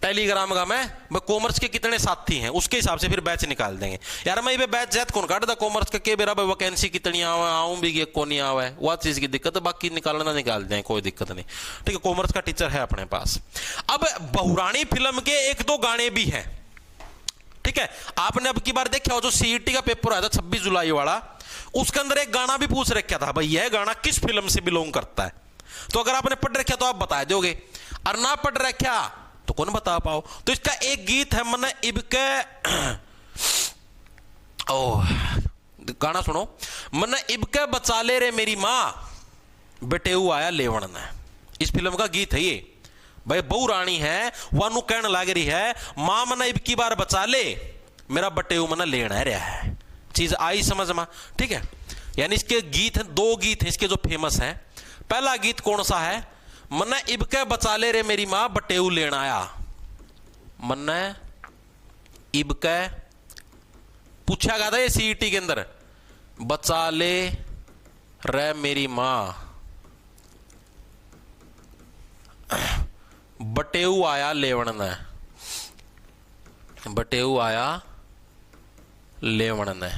टेलीग्राम का, मैं कॉमर्स के कितने साथी हैं उसके हिसाब से फिर बैच निकाल देंगे यार। मैं ये बैच जैत कौन काट दा कॉमर्स का के बेरा वैकेंसी कितनी आऊं भी कौन नहीं आवा है, वह चीज की दिक्कत है, बाकी निकालना निकाल दें कोई दिक्कत नहीं, ठीक है। कॉमर्स का टीचर है अपने पास। अब बहुरानी फिल्म के एक दो गाने भी हैं, ठीक है। आपने अब की बार देखा हो जो CET का पेपर आया था 26 जुलाई वाला, उसके अंदर एक गाना भी पूछ रखा था भाई यह गाना किस फिल्म से बिलोंग करता है। तो अगर आपने पढ़ रखा तो आप बता दोगे, और ना पढ़ रखा तो कौन बता पाओ। तो इसका एक गीत है मन इबके, ओ गाना सुनो, मन इबके बचा ले रे मेरी माँ बेटेऊ आया लेवण ने, इस फिल्म का गीत है ये भाई। बहुरानी है वानू कहने लग रही है माँ मन इबकी बार बचा ले मेरा बटेऊ मन लेना रहा है, चीज आई समझ में, ठीक है। यानी इसके गीत हैं, दो गीत हैं इसके जो फेमस हैं। पहला गीत कौन सा है, मन इबके बचा ले रे मेरी माँ बटेऊ लेन आया, मन इबके पूछा गया था ये CET के अंदर, बचा ले रे मेरी माँ बटेऊ आया लेवन ने, बटेऊ आया लेवन ने,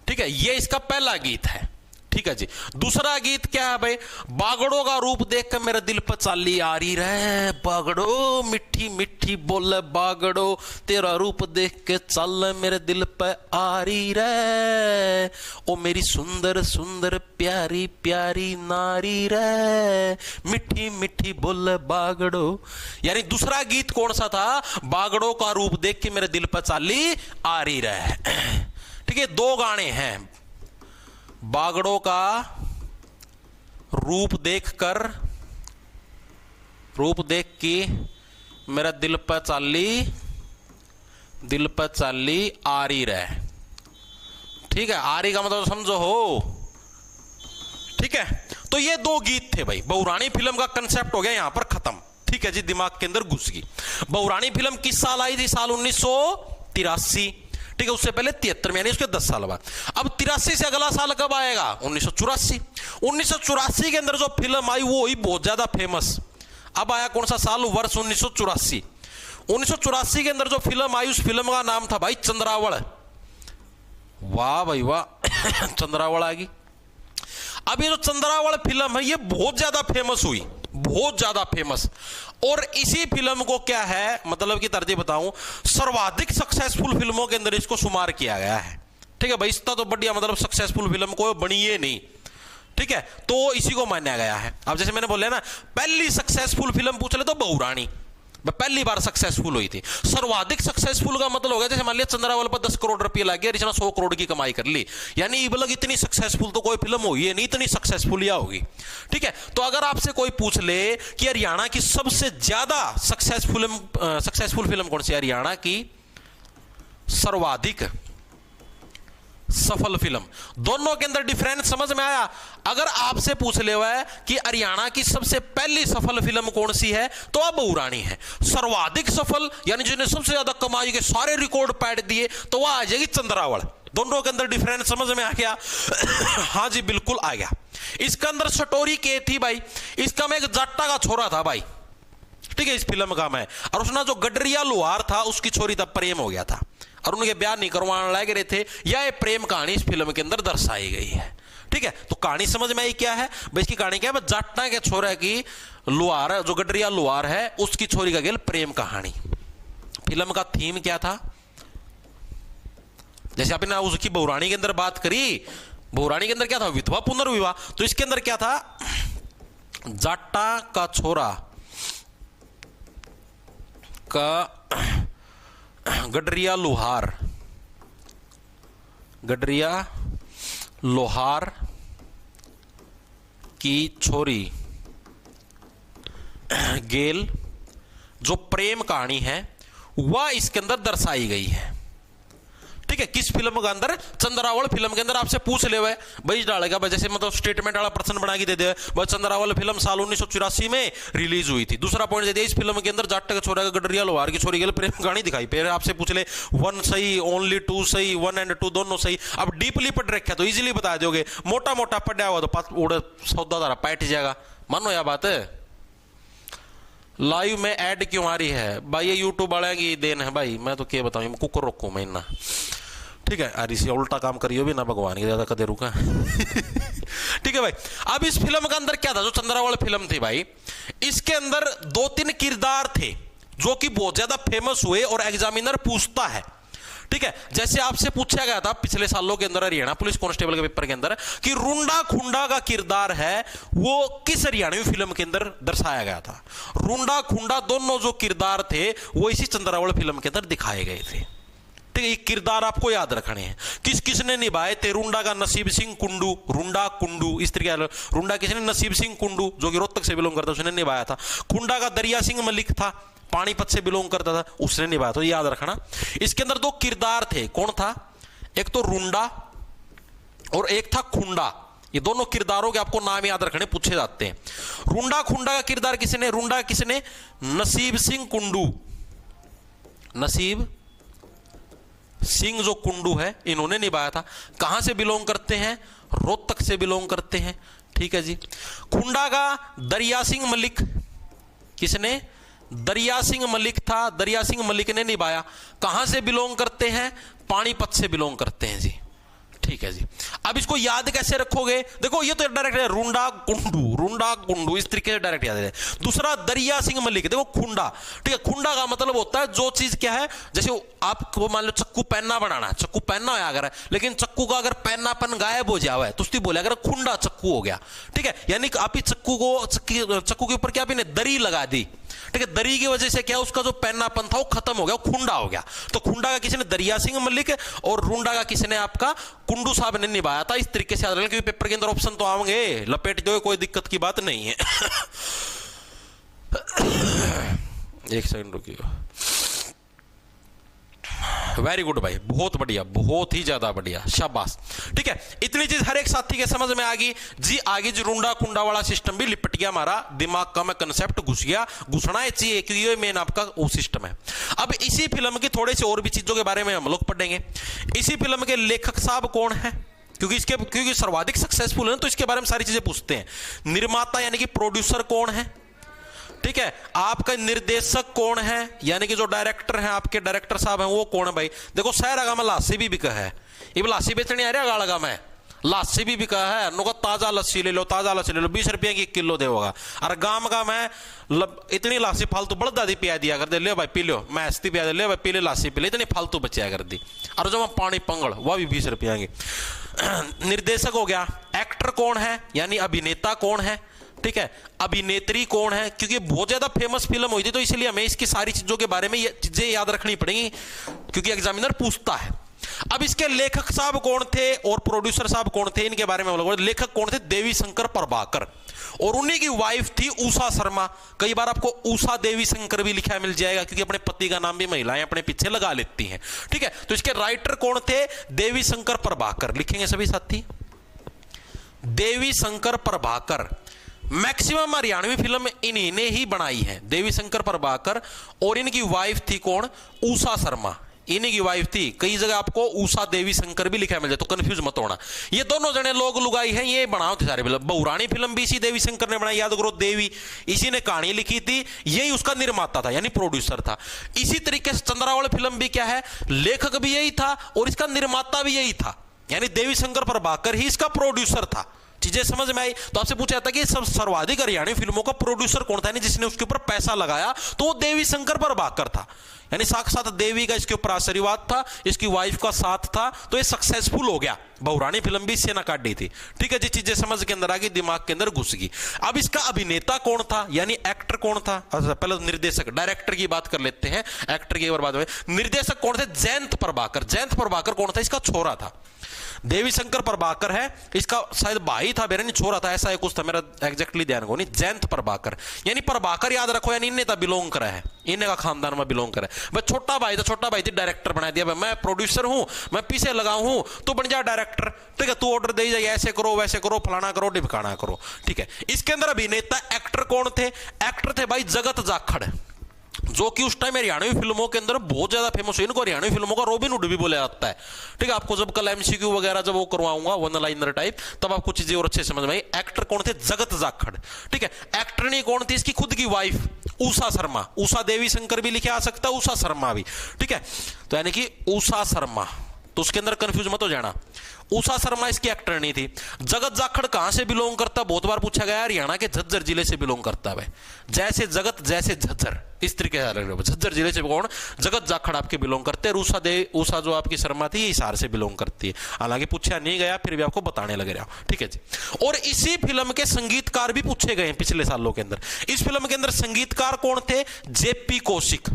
ठीक है। ये इसका पहला गीत है, ठीक है जी। दूसरा गीत क्या है भाई, बागड़ो का रूप देख कर मेरे दिल पर चाली आ रही रे, बागड़ो मिठी मिठी बोले बागड़ो तेरा रूप देख के चल मेरे दिल पे आ रही रे, ओ मेरी सुंदर सुंदर प्यारी प्यारी नारी रे, मिठी मिठी बोले बागड़ो। यानी दूसरा गीत कौन सा था, बागड़ो का रूप देख के मेरे दिल पर चाली आ रही रे, ठीक है। दो गाने हैं, बागड़ों का रूप देखकर, रूप देख के मेरा दिल पर चाली आ रही रहे, ठीक है। आ रही का मतलब समझो हो, ठीक है। तो ये दो गीत थे भाई, बहुरानी फिल्म का कंसेप्ट हो गया यहां पर खत्म, ठीक है जी, दिमाग के अंदर घुस गई। बहुरानी फिल्म किस साल आई थी, साल 1983, ठीक है। उससे पहले 73 में, यानी उसके 10 साल बाद। अब 83 से अगला साल कब आएगा, 1984। 1984 के अंदर जो फिल्म आई वो ही बहुत ज्यादा फेमस। अब आया कौन सा साल, वर्ष 1984। 1984 के अंदर जो फिल्म आई उस फिल्म का नाम था भाई चंद्रावल। वाह भाई वाह चंद्रावल आ गई। अब ये जो चंद्रावल फिल्म है ये बहुत ज्यादा फेमस हुई, बहुत ज्यादा फेमस। और इसी फिल्म को क्या है मतलब की तरजीह बताऊं, सर्वाधिक सक्सेसफुल फिल्मों के अंदर इसको शुमार किया गया है, ठीक है भाई। इसका तो बढ़िया मतलब सक्सेसफुल फिल्म कोई बनी है नहीं, ठीक है, तो इसी को माना गया है। अब जैसे मैंने बोला ना पहली सक्सेसफुल फिल्म पूछ ले तो बहुरानी, पहली बार सक्सेसफुल हुई थी। सर्वाधिक सक्सेसफुल का मतलब हो गया जैसे मान लिया चंद्रावल पर 10 करोड़ रुपए लग गया, रिचना 100 करोड़ की कमाई कर ली, यानी मतलब इतनी सक्सेसफुल तो कोई फिल्म हुई है नहीं, इतनी सक्सेसफुल या होगी। ठीक है, तो अगर आपसे कोई पूछ ले कि हरियाणा की सबसे ज्यादा सक्सेसफुल फिल्म कौन सी, हरियाणा की सर्वाधिक सफल फिल्म, दोनों के अंदर डिफरेंस समझ में आया? अगर आपसे पूछ ले हुआ है कि हरियाणा की सबसे पहली सफल फिल्म कौन सी है, तो अब बहू रानी है। सर्वाधिक सफल यानी जिन्हें सबसे ज्यादा कमाई के सारे रिकॉर्ड पैड दिए, तो वह आ जाएगी चंद्रावल। दोनों के अंदर डिफरेंस समझ में आ गया? हाँ जी बिल्कुल आ गया। इसके अंदर स्टोरी क्या थी भाई, इसका में एक जाट्टा का छोरा था भाई, ठीक है, इस फिल्म का मैं, और उसने जो गडरिया लोहार था उसकी छोरी तब प्रेम हो गया था और उनके ब्याह नहीं करवाने लग रहे थे। यह प्रेम कहानी इस फिल्म के अंदर दर्शाई गई है। ठीक है, तो कहानी समझ में आई क्या है भाई? इसकी कहानी क्या है? जाट्टा के छोरे की लोहार, जो गडरिया लोहार है उसकी छोरी का गेल प्रेम कहानी। फिल्म का थीम क्या था? जैसे आपने उसकी बहुरानी के अंदर बात करी, बहुरानी के अंदर क्या था? विधवा पुनर्विवाह। तो इसके अंदर क्या था? जाट्टा का छोरा का गडरिया लोहार की छोरी गेल, जो प्रेम कहानी है वह इसके अंदर दर्शाई गई है। ठीक है, किस फिल्म के अंदर? चंद्रावल फिल्म के अंदर। आपसे पूछ ले भाई डालेगा भाई, जैसे मतलब स्टेटमेंट वाला प्रश्न बना के दे दे भाई, चंद्रावल फिल्म साल 1984 में रिलीज हुई थी। दूसरा पॉइंट दे दिया, इस फिल्म के अंदर जाट्टा का छोरा का गडरिया लोहार की छोरी के प्रेम कहानी दिखाई। फिर आपसे पूछ ले 1 सही, ओनली 2 सही, 1 और 2 दोनों सही। अब डीपली पढ़ रखा तो इजीली बता दोगे, मोटा मोटा पढ़ा हुआ तो सौदा धारा पैट जाएगा। मानो यह बात है। लाइव में ऐड क्यों आ रही है भाई? ये यूट्यूब वाले की देन है भाई, मैं तो क्या बताऊं, कुकर रोकू मैं इतना। ठीक है, अरे उल्टा काम करियो भी ना भगवान की ज्यादा कदे रुका। ठीक है भाई, अब इस फिल्म के अंदर क्या था? जो चंद्रावल फिल्म थी भाई, इसके अंदर 2-3 किरदार थे जो कि बहुत ज्यादा फेमस हुए और एग्जामिनर पूछता है। ठीक है, जैसे आपसे पूछा गया था पिछले सालों के अंदर हरियाणा पुलिस कांस्टेबल के पेपर के अंदर कि रुंडा खुंडा का किरदार है वो किस हरियाणवी फिल्म के अंदर दर्शाया गया था। रुंडा खुंडा दोनों जो किरदार थे वो इसी चंद्रावल फिल्म के अंदर दिखाए गए थे। ठीक है, ये किरदार आपको याद रखने हैं। किस किसने निभाए थे? रुंडा का नसीब सिंह कुंडू, रुंडा कुंडू इस तरीके। रुंडा किसने? नसीब सिंह कुंडू जो कि रोहतक से बिलोंग करता है, उसने निभाया था। खुंडा का दरिया सिंह मलिक था, पानीपत से बिलोंग करता था, उसने निभाया। तो याद रखना, इसके अंदर 2 किरदार थे। कौन था? एक तो रुंडा और एक था खुंडा। ये दोनों किरदारों के आपको नाम याद रखने पूछे जाते हैं। रुंडा खुंडा का किरदार किसने? रुंडा किसने? नसीब सिंह कुंडू, नसीब सिंह जो कुंडू है इन्होंने निभाया था। कहां से बिलोंग करते हैं? रोहतक से बिलोंग करते हैं। ठीक है जी। खुंडा का दरिया सिंह मलिक, किसने? दरिया सिंह मलिक था, दरिया सिंह मलिक ने निभाया। कहां से बिलोंग करते हैं? पानीपत से बिलोंग करते हैं जी। ठीक है जी। अब इसको याद कैसे रखोगे? देखो ये तो डायरेक्ट है, रुंडा कुंडू इस तरीके से डायरेक्ट याद है। दूसरा दरिया सिंह मलिक, देखो खुंडा। ठीक है, खुंडा का मतलब होता है जो चीज क्या है, जैसे आपको मान लो चक्कू पेन्ना बनाना है, चक्कू पेन्ना है अगर, लेकिन चक्कू का अगर पेन्नापन गायब हो जाए तो उसकी बोले अगर खुंडा चक्कू हो गया। ठीक है, यानी कि आप चक्कू के ऊपर क्या आपने दरी लगा दी। ठीक है, दरी की वजह से क्या उसका जो पेन्नापन था वो खत्म हो गया, वो खुंडा हो गया। तो खुंडा का किसी ने दरिया सिंह मलिक और रुंडा का किसी ने आपका कुंडू साहब ने निभाया था। इस तरीके से याद रखना, क्योंकि पेपर के अंदर ऑप्शन तो आएंगे, लपेट दो, कोई दिक्कत की बात नहीं है। एक सेकंड रुकिए। वेरी गुड भाई, बहुत बढ़िया, बहुत ही ज्यादा बढ़िया, शाबाश। ठीक है, इतनी चीज हर एक साथी के समझ में आ गई जी। आगे जो रुंडा कुंडा वाला सिस्टम भी लिपट गया, हमारा दिमाग का में कंसेप्ट घुस गया, घुसना चाहिए क्योंकि ये मेन आपका वो सिस्टम है। अब इसी फिल्म की थोड़े से और भी चीजों के बारे में हम लोग पढ़ेंगे। इसी फिल्म के लेखक साहब कौन है? क्योंकि सर्वाधिक सक्सेसफुल है तो इसके बारे में सारी चीजें पूछते हैं। निर्माता यानी कि प्रोड्यूसर कौन है? ठीक है, आपका निर्देशक कौन है? यानी कि जो डायरेक्टर है, आपके डायरेक्टर साहब हैं, वो कौन है भाई? देखो शहर में लासी भी बिका है, ये लासी बेचने आ रहा है गाड़गा में, लासी भी बिका है। नुका ताजा लस्सी ले लो, ताजा लस्सी ले लो, 20 रुपये की 1 किलो देगा। और गांव का मैं इतनी लासी फालतू बड़दा दी पिया दिया कर दे, ले भाई पी लो, मैं हस्ती पिया दे, ले भाई पी ले लासी पी ले, इतनी फालतू बचा कर दी। और जो पानी पंगड़ वह भी 20 रुपये की। निर्देशक हो गया। एक्टर कौन है? यानी अभिनेता कौन है? ठीक है। अभिनेत्री कौन है, क्योंकि बहुत ज्यादा फेमस फिल्म हुई थी तो इसलिए हमें इसकी सारी चीजों के बारे में ये चीजें याद रखनी पड़ेंगी क्योंकि एग्जामिनर पूछता है। अब इसके लेखक साहब कौन थे और प्रोड्यूसर साहब कौन थे, इनके बारे में बोला। लेखक कौन थे, देवी शंकर प्रभाकर, और उन्हीं की वाइफ थी उषा शर्मा। कई बार आपको उषा देवी शंकर भी लिखा मिल जाएगा क्योंकि अपने पति का नाम भी महिलाएं अपने पीछे लगा लेती हैं, ठीक है। तो इसके राइटर कौन थे, देवी शंकर प्रभाकर, लिखेंगे सभी साथी, देवी शंकर प्रभाकर। मैक्सिमम हरियाणवी फिल्म इन्हीं ने ही बनाई है, देवी शंकर प्रभाकर, और इनकी वाइफ थी कौन, उषा शर्मा, इन्हीं की वाइफ थी। कई जगह आपको उषा देवी शंकर भी लिखा मिल जाए तो कंफ्यूज मत होना। ये दोनों जने लोग लुगाई हैं, ये बनाओ थे सारे फिल्म। बहुरानी फिल्म भी इसी देवी शंकर ने बनाई, याद करो, देवी इसी ने कहानी लिखी थी, यही उसका निर्माता था यानी प्रोड्यूसर था। इसी तरीके से चंद्रावल फिल्म भी क्या है, लेखक भी यही था और इसका निर्माता भी यही था, यानी देवी शंकर प्रभाकर ही इसका प्रोड्यूसर था। चीजें समझ में आई। तो आपसे पूछा जाता कि सब सर्वाधिक हरियाणवी फिल्मों का प्रोड्यूसर कौन था, यानी जिसने उसके ऊपर पैसा लगाया, तो वो देवी शंकर प्रभाकर था। यानी साक्षात देवी का इसके ऊपर आशीर्वाद था, इसकी वाइफ का साथ था, तो ये सक्सेसफुल हो गया। बहुरानी फिल्म भी इससे नकाट दी थी, ठीक है जी। चीजें समझ के अंदर आ गई, दिमाग के अंदर घुस गई। अब इसका अभिनेता कौन था, यानी एक्टर कौन था। पहले निर्देशक, डायरेक्टर की बात कर लेते हैं, एक्टर की बाद में। निर्देशक कौन थे, जयंत प्रभाकर। जयंत प्रभाकर कौन था, इसका छोरा था। देवी शंकर प्रभाकर है, इसका शायद भाई था, बेरनी छोरा था, ऐसा कुछ था, मेरा एग्जैक्टली ध्यान को नहीं। जयंत प्रभाकर यानी प्रभाकर याद रखो, यानी इन्हें बिलोंग करा है, इन्हें का खानदान में बिलोंग करा है। बस छोटा भाई था, छोटा भाई थी डायरेक्टर बना दिया, मैं प्रोड्यूसर हूं, मैं पीछे लगा हूं, तो बन जा डायरेक्टर, ठीक है। तू ऑर्डर दे जाए, ऐसे करो वैसे करो, फलाना करो ढिमकाना करो, ठीक है। इसके अंदर अभिनेता एक्टर कौन थे, एक्टर थे भाई जगत जाखड़, जो कि उस टाइम हरियाणवी फिल्मों के अंदर बहुत ज्यादा फेमस हुई। इनको हरियाणवी फिल्मों का रॉबिन हुड भी बोला जाता है, ठीक है। आपको जब कल एमसीक्यू वगैरह जब वो करवाऊंगा वन लाइनर टाइप, तब आपको चीजें और अच्छे समझ में आई। एक्टर कौन थे, जगत जाखड़, ठीक है। एक्टरनी कौन थी, इसकी खुद की वाइफ उषा शर्मा। उषा देवी शंकर भी लिखे आ सकता है, उषा शर्मा भी, ठीक है। तो यानी कि उषा शर्मा, तो उसके अंदर कंफ्यूज मत हो जाना। उषा शर्मा इसकी एक्टर नहीं थी। जगत जाखड़ कहां से बिलोंग करता, बहुत बार पूछा गया, हरियाणा के झज्जर जिले से बिलोंग करता है। जैसे जगत जैसे झज्जर, इस तरीके से झज्जर जिले से कौन, जगत जाखड़ आपके बिलोंग करते हैं। उषा जो आपकी शर्मा थी, ये हिसार से बिलोंग करती है। हालांकि पूछा नहीं गया, फिर भी आपको बताने लग रहा, ठीक है जी। और इसी फिल्म के संगीतकार भी पूछे गए हैं पिछले सालों के अंदर। इस फिल्म के अंदर संगीतकार कौन थे, जेपी कौशिक।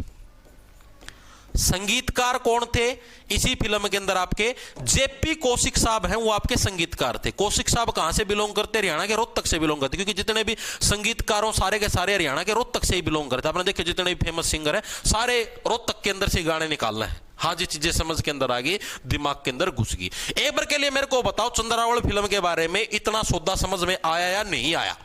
संगीतकार कौन थे इसी फिल्म के अंदर, आपके जेपी कौशिक साहब हैं, वो आपके संगीतकार थे। कौशिक साहब कहां से बिलोंग करते, हरियाणा के रोहतक से बिलोंग करते, क्योंकि जितने भी संगीतकारों सारे के सारे हरियाणा के रोहतक से ही बिलोंग करते। आपने देखिए जितने भी फेमस सिंगर है सारे रोहतक के अंदर से गाने निकालना है। हाँ जी, चीजें समझ के अंदर आ गई, दिमाग के अंदर घुस गई। एक बार के लिए मेरे को बताओ, चंद्रावल फिल्म के बारे में इतना सौदा समझ में आया या नहीं आया,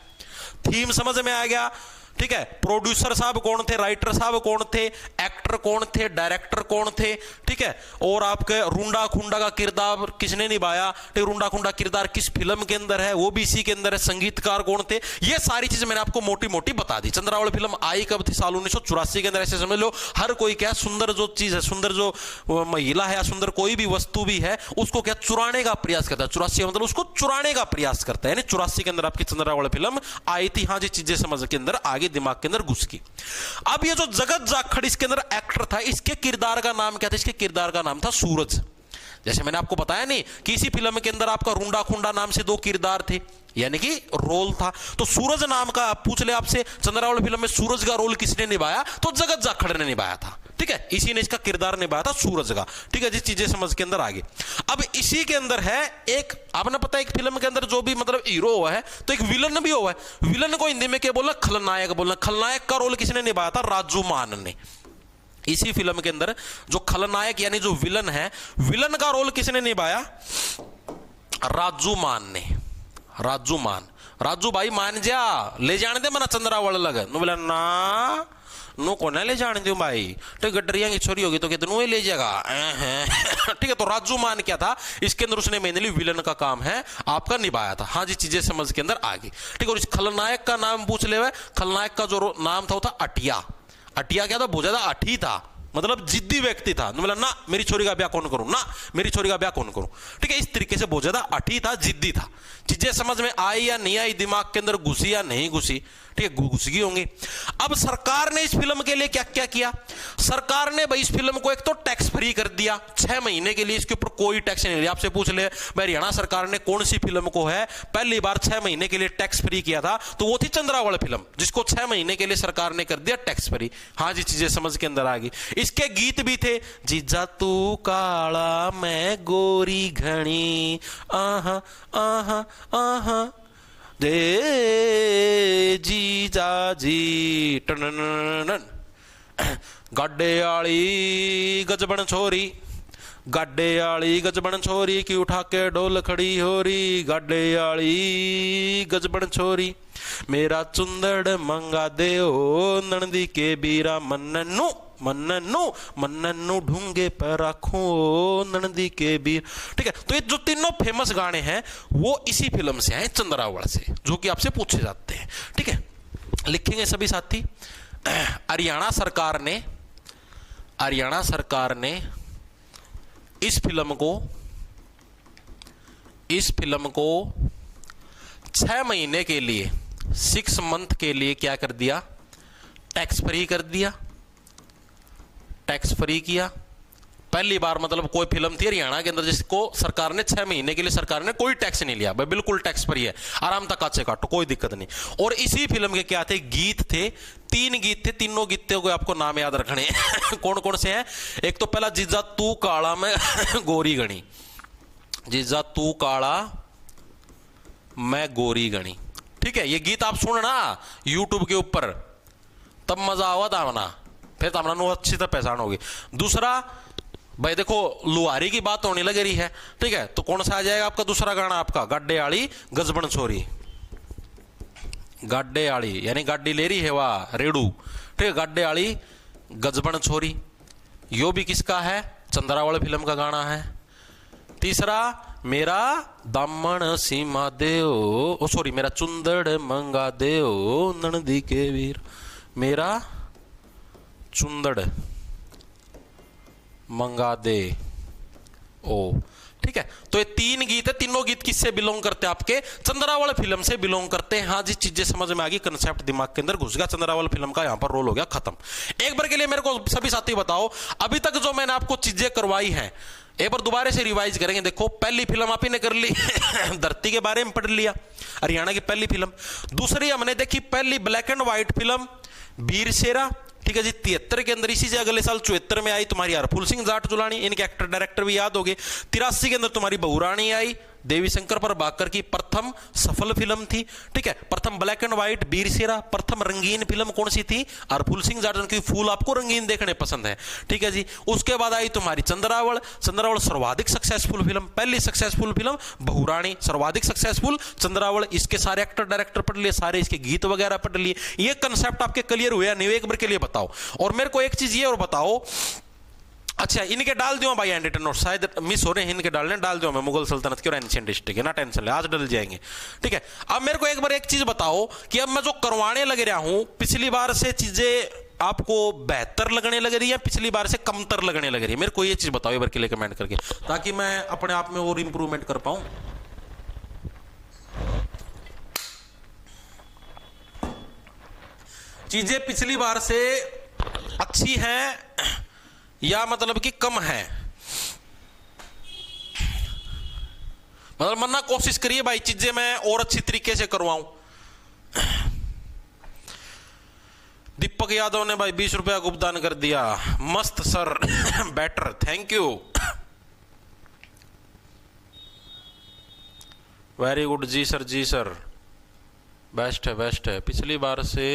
थीम समझ में आ गया, ठीक है। प्रोड्यूसर साहब कौन थे, राइटर साहब कौन थे, एक्टर कौन थे, डायरेक्टर कौन थे, ठीक है। और आपके रूंडा खुंडा का किरदार किसने निभाया, ठीक, रूंडा खुंडा किरदार किस फिल्म के अंदर है, वो भी इसी के अंदर है। संगीतकार कौन थे, ये सारी चीजें मैंने आपको मोटी मोटी बता दी। चंद्रावल फिल्म आई कब थी, साल 1984 के अंदर। ऐसे समझ लो, हर कोई क्या सुंदर जो चीज है, सुंदर जो महिला है या सुंदर कोई भी वस्तु भी है, उसको क्या चुराने का प्रयास करता है। 84 मतलब उसको चुराने का प्रयास करता है, यानी 84 के अंदर आपकी चंद्रावल फिल्म आई थी। हाँ जी, चीजें समझ के अंदर आगे, दिमाग के अंदर घुस गई। अब ये जो जगत जाखड़ इसके अंदर एक्टर था, इसके किरदार का नाम क्या था, इसके किरदार का नाम था सूरज। जैसे मैंने आपको बताया नहीं कि इसी फिल्म के अंदर आपका रूंडा खुंडा नाम से 2 किरदार थे, यानी कि रोल था। तो सूरज नाम का पूछ ले आपसे, चंद्रावल फिल्म में सूरज का रोल किसने निभाया, तो जगत जाखड़ ने निभाया था, ठीक है। इसी ने इसका किरदार निभाया था सूरज का, ठीक है जी। चीजें समझ के अंदर आ गई। अब इसी के अंदर है एक, आपने पता है एक फिल्म के अंदर जो भी मतलब हीरो हुआ है, तो एक विलन भी हुआ है। विलन को हिंदी में क्या बोलना, खलनायक बोलना। खलनायक का रोल किसने निभाया था, राजू मान ने। इसी फिल्म के अंदर जो खलनायक यानी जो विलन है, विलन का रोल किसने निभाया, राजू मान ने। राजू मान, राजू भाई मान जा, ले जाने दे मना चंद्रावल लग नु बोला ना, नो को ले जाने दो भाई, तो गड्डरिया की छोरी होगी तो कितनों ले जाएगा, ठीक है। तो राजू मान क्या था इसके अंदर, उसने मेनली विलन का काम है आपका निभाया था। हाँ जी, चीजें समझ के अंदर आ गई, ठीक है। और इस खलनायक का नाम पूछ ले, खलनायक का जो नाम था वो था अटिया। अटिया क्या था, बहुत ज्यादा अठी था, मतलब जिद्दी व्यक्ति था, बोला ना मेरी छोरी का ब्याह कौन करूं, ना मेरी छोरी का ब्याह कौन करूं। ठीक है, इस तरीके से बहुत ज्यादा अठी था, जिद्दी था। चीजें समझ में आई या नहीं आई, दिमाग के अंदर घुसी या नहीं घुसी, ठीक है, घुस गई होंगी। अब सरकार ने इस फिल्म के लिए क्या क्या किया, सरकार ने भाई इस फिल्म को एक तो टैक्स फ्री कर दिया 6 महीने के लिए, इसके ऊपर कोई टैक्स नहीं लिया। आपसे पूछ ले भाई हरियाणा सरकार ने कौन सी फिल्म को है पहली बार 6 महीने के लिए टैक्स फ्री किया था, तो वो थी चंद्रावल फिल्म, जिसको 6 महीने के लिए सरकार ने कर दिया टैक्स फ्री। हाँ जी, चीजें समझ के अंदर आ गई। इसके गीत भी थे, जीजा तू काला मैं गोरी घनी, आहा आहा आहा दे जीजा जी टन, गाडे आली गजबन छोरी, गाडे आली गजबन छोरी की उठा के डोल खड़ी हो रही, गाडे आली गजबन छोरी मेरा चुंदड़ मंगा दे ओ नंदी के बीरा मन्नू मन्नू मन्नू ढूंगे पर रखो नंदी के बीर। ठीक है, तो ये जो तीनों फेमस गाने हैं वो इसी फिल्म से हैं, चंद्रावल से, जो कि आपसे पूछे जाते हैं। ठीक है, लिखेंगे सभी साथी। हरियाणा सरकार ने इस फिल्म को 6 महीने के लिए 6 मंथ के लिए क्या कर दिया, टैक्स फ्री कर दिया, टैक्स फ्री किया। पहली बार मतलब कोई फिल्म थी हरियाणा के अंदर जिसको सरकार ने 6 महीने के लिए सरकार ने कोई टैक्स नहीं लिया, भाई बिल्कुल टैक्स फ्री है, आराम तक काचे काटो कोई दिक्कत नहीं। और इसी फिल्म के क्या थे, गीत थे, 3 गीत थे, तीनों गीतों को आपको नाम याद रखने कौन कौन से हैं। एक तो पहला जीजा तू काला में गोरी गणी, जीजा तू काला मैं गोरी गणी। ठीक है, ये गीत आप सुनना यूट्यूब के ऊपर, तब मजा आवा दावना, फिर तमना अच्छी तरह पहचान होगी। दूसरा भाई देखो लुहारी की बात होने लग रही है, ठीक है, तो कौन सा आ जाएगा आपका दूसरा गाना, आपका गाड्डे आली गजबन छोरी, गाड्डे आली यानी गाड्डी ले रही है वाह रेडू, ठीक है, गाड्डे आली गजबन छोरी, यो भी किसका है, चंद्रावल फिल्म का गाना है। तीसरा मेरा दामन सीमा देओ, ओ सॉरी मेरा चुंदड़ मंगा देओ नंदी के वीर, मेरा चुंदड़ मंगा दे ओ। ठीक है, तो ये 3 गीत है, तीनों गीत किससे बिलोंग करते हैं, आपके चंद्रावल फिल्म से बिलोंग करते हैं। हाँ जी, चीजें समझ में आ गई, कंसेप्ट दिमाग के अंदर घुस गया, चंद्रावल फिल्म का यहां पर रोल हो गया खत्म। एक बार के लिए मेरे को सभी साथी बताओ, अभी तक जो मैंने आपको चीजें करवाई हैं एक बार दोबारा से रिवाइज करेंगे। देखो पहली फिल्म आप ही ने कर ली धरती के बारे में पढ़ लिया, हरियाणा की पहली फिल्म। दूसरी हमने देखी पहली ब्लैक एंड व्हाइट फिल्म वीर शेरा, ठीक है जी, 73 के अंदर, इसी से अगले साल 74 में आई तुम्हारी हरफुल सिंह जाट जुलानी, इनके एक्टर डायरेक्टर भी याद हो गए। 83 के अंदर तुम्हारी बहुरानी आई, देवी शंकर प्रभाकर की प्रथम सफल फिल्म थी। ठीक है, प्रथम ब्लैक एंड व्हाइट वीर शेरा, प्रथम रंगीन फिल्म कौन सी थी, हरफुल सिंह जाट, की फूल आपको रंगीन देखने पसंद है। ठीक है जी, उसके बाद आई तुम्हारी चंद्रावल, चंद्रावल सर्वाधिक सक्सेसफुल फिल्म, पहली सक्सेसफुल फिल्म बहुरानी सर्वाधिक सक्सेसफुल, चंद्रावल, इसके सारे एक्टर डायरेक्टर पढ़ लिए, सारे इसके गीत वगैरह पढ़ लिए। ये कंसेप्ट आपके क्लियर हुआ नहीं, एक बार के लिए बताओ। और मेरे को एक चीज ये और बताओ, अच्छा इनके डाल दियो भाई एंड रिटर्न, और शायद मिस हो रहे हैं इनके डालने, डाल दियो मैं मुगल सल्तनत की और एंशियंट डिस्ट्रिक्ट है ना, टेंशन ले आज डल जाएंगे। ठीक है, अब मेरे को एक बार एक चीज बताओ कि अब मैं जो करवाने लग रहा हूं, पिछली बार से चीजें आपको बेहतर लगने लग रही है, पिछली बार से कमतर लगने लग रही है, मेरे को ये चीज बताओ एक बार के लिए कमेंट करके, ताकि मैं अपने आप में और इंप्रूवमेंट कर पाऊं। चीजें पिछली बार से अच्छी हैं या मतलब कि कम है, मतलब मन्ना कोशिश करिए भाई चीजें मैं और अच्छी तरीके से करवाऊं। दीपक यादव ने भाई 20 रुपया भुगतान कर दिया, मस्त sir better, thank you, very good जी सर, जी सर, बेस्ट है बेस्ट है, पिछली बार से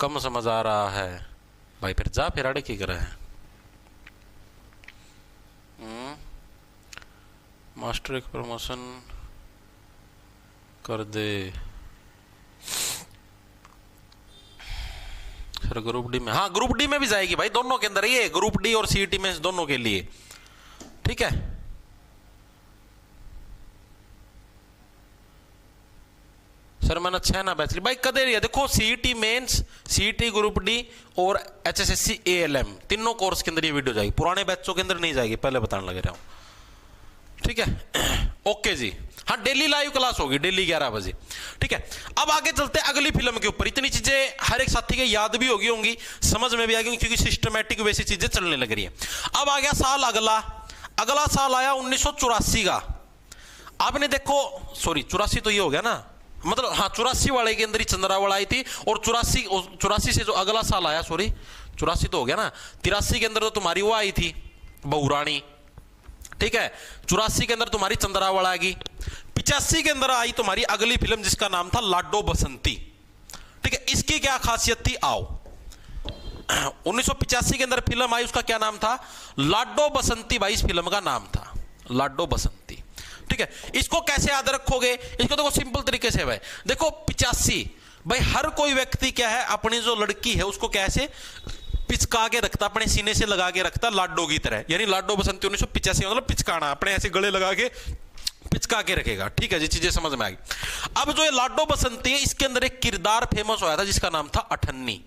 कम समझ आ रहा है भाई, फिर जा फिर आड़े की करे है। मास्टर एक प्रमोशन कर दे सर ग्रुप डी में, हाँ ग्रुप डी में भी जाएगी भाई, दोनों के अंदर ये ग्रुप डी और सीईटी में दोनों के लिए। ठीक है, सर मैंने 6 ना बैच ली भाई कदे रही है। देखो CET mains, CET group D और एचएसएससी एएलएम तीनों कोर्स के अंदर ये वीडियो जाएगी, पुराने बैचों के अंदर नहीं जाएगी, पहले बताने लगे रहा हूं, ठीक है। ओके जी, हाँ डेली लाइव क्लास होगी, डेली 11 बजे, ठीक है। अब आगे चलते हैं अगली फिल्म के ऊपर। इतनी चीजें हर एक साथी के याद भी होगी होंगी, समझ में भी आ गई, क्योंकि सिस्टमैटिक वैसी चीजें चलने लग रही है। अब आ गया साल अगला साल आया 1984 का। आपने देखो, सॉरी 84 तो ये हो गया ना, मतलब हाँ 84 वाले के अंदर ही चंद्रावल आई थी, और 84 से जो अगला साल आया, सॉरी 84 तो हो गया ना, 83 के अंदर तो तुम्हारी वो आई थी बहुरानी, ठीक है। 84 के अंदर तुम्हारी चंद्रावल आ गई। 85 के अंदर आई तुम्हारी अगली फिल्म जिसका नाम था लाडो बसंती, ठीक है। इसकी क्या खासियत थी, आओ 1985 के अंदर फिल्म आई, उसका क्या नाम था, लाडो बसंती भाई, इस फिल्म का नाम था लाडो बसंती, ठीक है। इसको कैसे याद रखोगे, इसको देखो सिंपल तरीके से भाई, देखो 85 भाई, हर कोई व्यक्ति क्या है अपनी जो लड़की है उसको कैसे पिचका के रखता, अपने सीने से लगा के रखता लाडो की तरह, यानी लाडो बसंती 1985 मतलब पिचकाना, अपने ऐसे गले लगा के पिचका के रखेगा, ठीक है जी, चीजें समझ में आ गई। अब जो ये लाडो बसंती है, इसके अंदर एक किरदार फेमस होया था जिसका नाम था अठन्नी।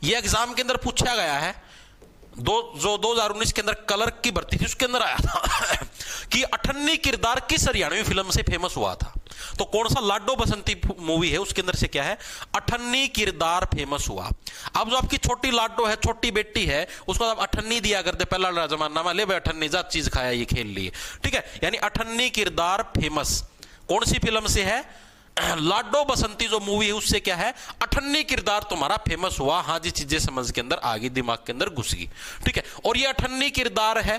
ये एग्जाम के अंदर पूछा गया है, जो 2019 के अंदर क्लर्क की भर्ती थी उसके अंदर आया था कि अठन्नी किरदार किस हरियाणवी फिल्म से फेमस हुआ था। तो कौन सा लाडो बसंती मूवी है उसके अंदर से क्या है, अठन्नी किरदार फेमस हुआ। अब जो आपकी छोटी लाडो है, छोटी बेटी है, उसको आप अठन्नी दिया करते पहला जमाना में, ले भाई अठन्नी जा चीज खाया ये खेल लिए, ठीक है। यानी अठन्नी किरदार फेमस कौन सी फिल्म से है, लाडो बसंती जो मूवी है उससे क्या है, अठन्नी किरदार तुम्हारा फेमस हुआ। हाँ जी, चीजें समझ के अंदर आ गई, दिमाग के अंदर घुस गई, ठीक है। और ये अठन्नी किरदार है,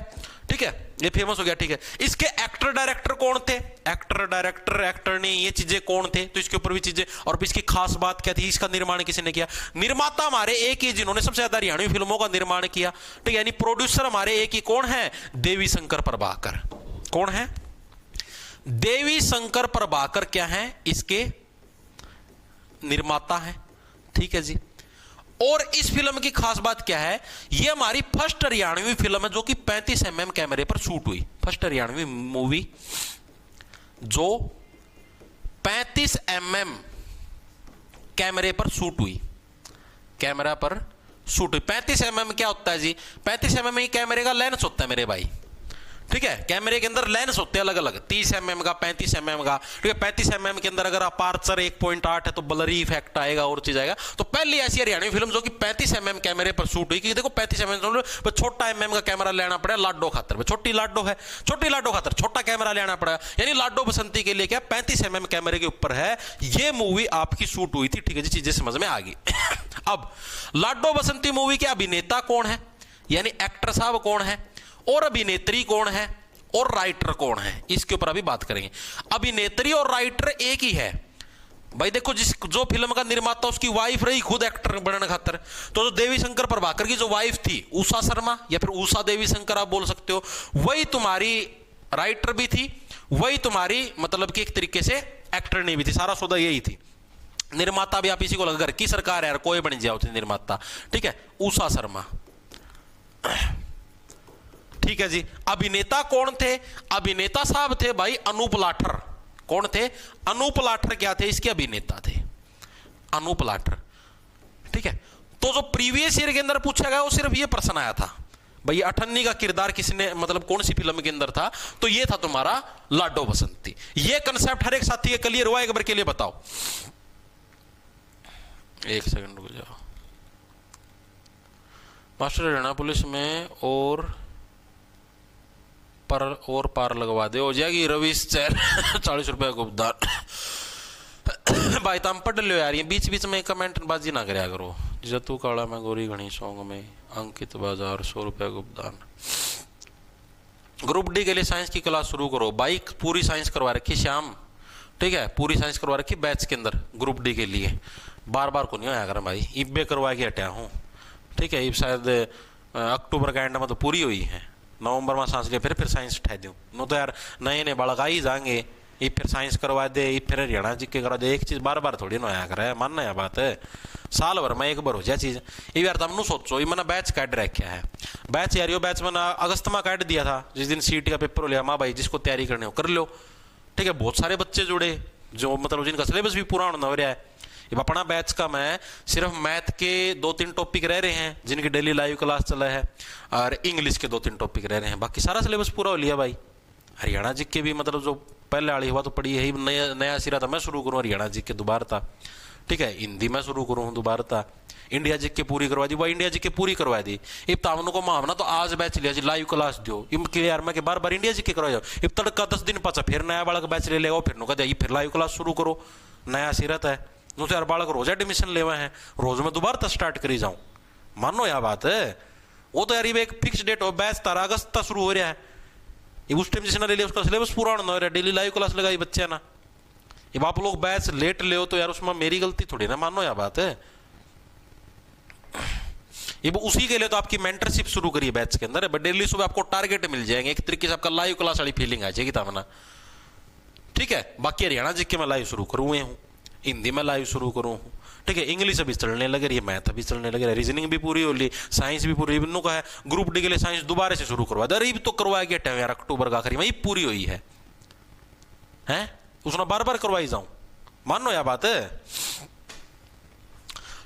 ठीक है, ये फेमस हो गया, ठीक है। इसके एक्टर डायरेक्टर कौन थे, एक्टर डायरेक्टर एक्टरनी, ये चीजें कौन थे, तो इसके ऊपर भी चीजें। और इसकी खास बात क्या थी, इसका निर्माण किसी ने किया, निर्माता हमारे एक ही जिन्होंने सबसे ज्यादा हरियाणवी फिल्मों का निर्माण किया, ठीक है, यानी प्रोड्यूसर हमारे एक ही, कौन है, देवी शंकर प्रभाकर। कौन है, देवी शंकर प्रभाकर क्या है, इसके निर्माता है, ठीक है जी। और इस फिल्म की खास बात क्या है, यह हमारी फर्स्ट हरियाणवी फिल्म है जो कि 35 mm कैमरे पर शूट हुई, फर्स्ट हरियाणवी मूवी जो 35 mm कैमरे पर शूट हुई, कैमरा पर शूट हुई। 35 mm क्या होता है जी, 35 mm ही कैमरे का लेंस होता है मेरे भाई, ठीक है। कैमरे के अंदर लेंस होते हैं अलग अलग, 30 mm का, 35 mm का, ठीक है। 35 mm के अंदर अगर अपार्चर 1.8 है तो ब्लरी इफेक्ट आएगा और चीज आएगा। तो पहली ऐसी हरियाणवी फिल्म जो कि 35 mm कैमरे पर शूट हुई, क्योंकि देखो 35 mm छोटा mm का कैमरा लेना पड़ा लाडो खातर, छोटी लाडो है, छोटी लाडो खातर छोटा कैमरा लेना पड़ा, यानी लाडो बसंती के लिए क्या 35 mm कैमरे के ऊपर है ये मूवी आपकी शूट हुई थी, ठीक है जी, चीजें समझ में आ गई। अब लाडो बसंती मूवी के अभिनेता कौन है, यानी एक्टर साहब कौन है, और अभिनेत्री कौन है, और राइटर कौन है, इसके ऊपर अभी बात करेंगे। अभिनेत्री और राइटर एक ही है भाई। देखो जो फिल्म का निर्माता उसकी वाइफ रही खुद एक्टर बनने खातर, तो जो देवी शंकर प्रभाकर की जो वाइफ थी उषा शर्मा या फिर उषा देवी शंकर आप बोल सकते हो, वही तुम्हारी राइटर भी थी, वही तुम्हारी मतलब कि एक तरीके से एक्टर नहीं भी थी, सारा सौदा यही थी। निर्माता भी आप इसी को लगा, घर की सरकार यार कोई बन जाओ निर्माता, ठीक है, उषा शर्मा, ठीक है जी। अभिनेता कौन थे, अभिनेता साहब थे भाई अनूप लाठर। कौन थे, अनूप लाठर क्या थे, इसके अभिनेता थे अनूप लाठर, ठीक है। तो जो प्रीवियस ईयर के अंदर पूछा गया वो सिर्फ ये प्रश्न आया था भाई अठन्नी का किरदार किसने, मतलब कौन सी फिल्म के अंदर था, तो ये था तुम्हारा लाडो बसंती। ये कंसेप्ट हर एक साथी के क्लियर हुआ, एक बार के लिए बताओ, एक सेकंड रुक जाओ। मास्टर हरियाणा पुलिस में और पार लगवा दे, हो जाएगी रवीश चैर 40 रुपए का उपदान। भाई तुम पढ़ लो यार, ये बीच बीच में कमेंट बाजी ना करया करो। जतू काला में गोरी घनी सॉन्ग में अंकित बाजार 100 रुपए का उपदान। ग्रुप डी के लिए साइंस की क्लास शुरू करो भाई, पूरी साइंस करवा रखी श्याम, ठीक है, पूरी साइंस करवा रखी बैच के अंदर ग्रुप डी के लिए, बार बार को नहीं आया कर भाई, इब्बे करवा के हटाया हूँ, ठीक है। शायद अक्टूबर का एंड में तो पूरी हुई है, नवंबर में सांस लिया फिर साइंस उठा दूँ नो, तो यार नए नए बालक आ ही जाएंगे, ये फिर साइंस करवा दे, ये फिर हरियाणा जी के करवा दे, एक चीज़ बार बार थोड़ी ना आया करे, मानना है बात है, साल भर में एक बार हो जाए चीज़। ये यार तुम सोचो, ये मैंने बैच काट रखा है, बैच यार यो बैच मैंने अगस्त में काट दिया था, जिस दिन सीटी का पेपर हो लिया, माँ भाई जिसको तैयारी करनी हो कर लो, ठीक है। बहुत सारे बच्चे जुड़े, जो मतलब जिनका सिलेबस भी पूरा होना हो रहा है। अब अपना बैच का मैं सिर्फ मैथ के 2-3 टॉपिक रह रहे हैं जिनकी डेली लाइव क्लास चला है, और इंग्लिश के 2-3 टॉपिक रह रहे हैं, बाकी सारा सिलेबस पूरा हो लिया भाई। हरियाणा जी के भी मतलब जो पहले वाली हुआ तो पड़ी यही नया सिरा था, मैं शुरू करूँ हरियाणा जी के दोबारा था, ठीक है। हिंदी में शुरू करूँ दोबारा था, इंडिया जी के पूरी करवा दी, वह इंडिया जी के पूरी करवा दी। इब तामनों को मामना तो आज बैच लिया जी लाइव क्लास दो, इम क्लियर में के बार बार इंडिया जी के करवा जाओ। इब तड़का 10 दिन पाचा फिर नया बालक बैच ले लेगा, फिर नुका जाइए फिर लाइव क्लास शुरू करो, नया सिरत है दूसरे यार बालक रोज एडमिशन लेवा है, रोज में दोबारा तक स्टार्ट करी जाऊं, मानो यह बात है। वो तो यार ये एक फिक्स डेट हो, बैच 13 अगस्त तक शुरू हो रहा है, ये उस टाइम जिसने ले लिया उसका सिलेबस पूरा होना हो रहा है, डेली लाइव क्लास लगाई बच्चे ना। अब आप लोग बैच लेट ले हो तो यार उसमें मेरी गलती थोड़ी ना, मानो यह बात है। ये उसी के लिए तो आपकी मेंटरशिप शुरू करिए बैच के अंदर, डेली सुबह आपको टारगेट मिल जाएंगे, एक तरीके से आपका लाइव क्लास वाली फीलिंग आ जाएगी तामना, ठीक है। बाकी हरियाणा जी के मैं लाइव शुरू करूँ हूँ, हिंदी में लाइव शुरू करूँ, ठीक है। इंग्लिश अभी चलने लगे रही है, मैथ अभी चलने लगे, रीजनिंग भी पूरी हो ली, साइंस भी पूरी, इन्हों का है ग्रुप डी के लिए साइंस दोबारा से शुरू करवा दे, तो करवाया गया यार अक्टूबर का आखिरी में, ये पूरी हुई है उसने बार बार करवाई जाऊं, मानो यह बात है,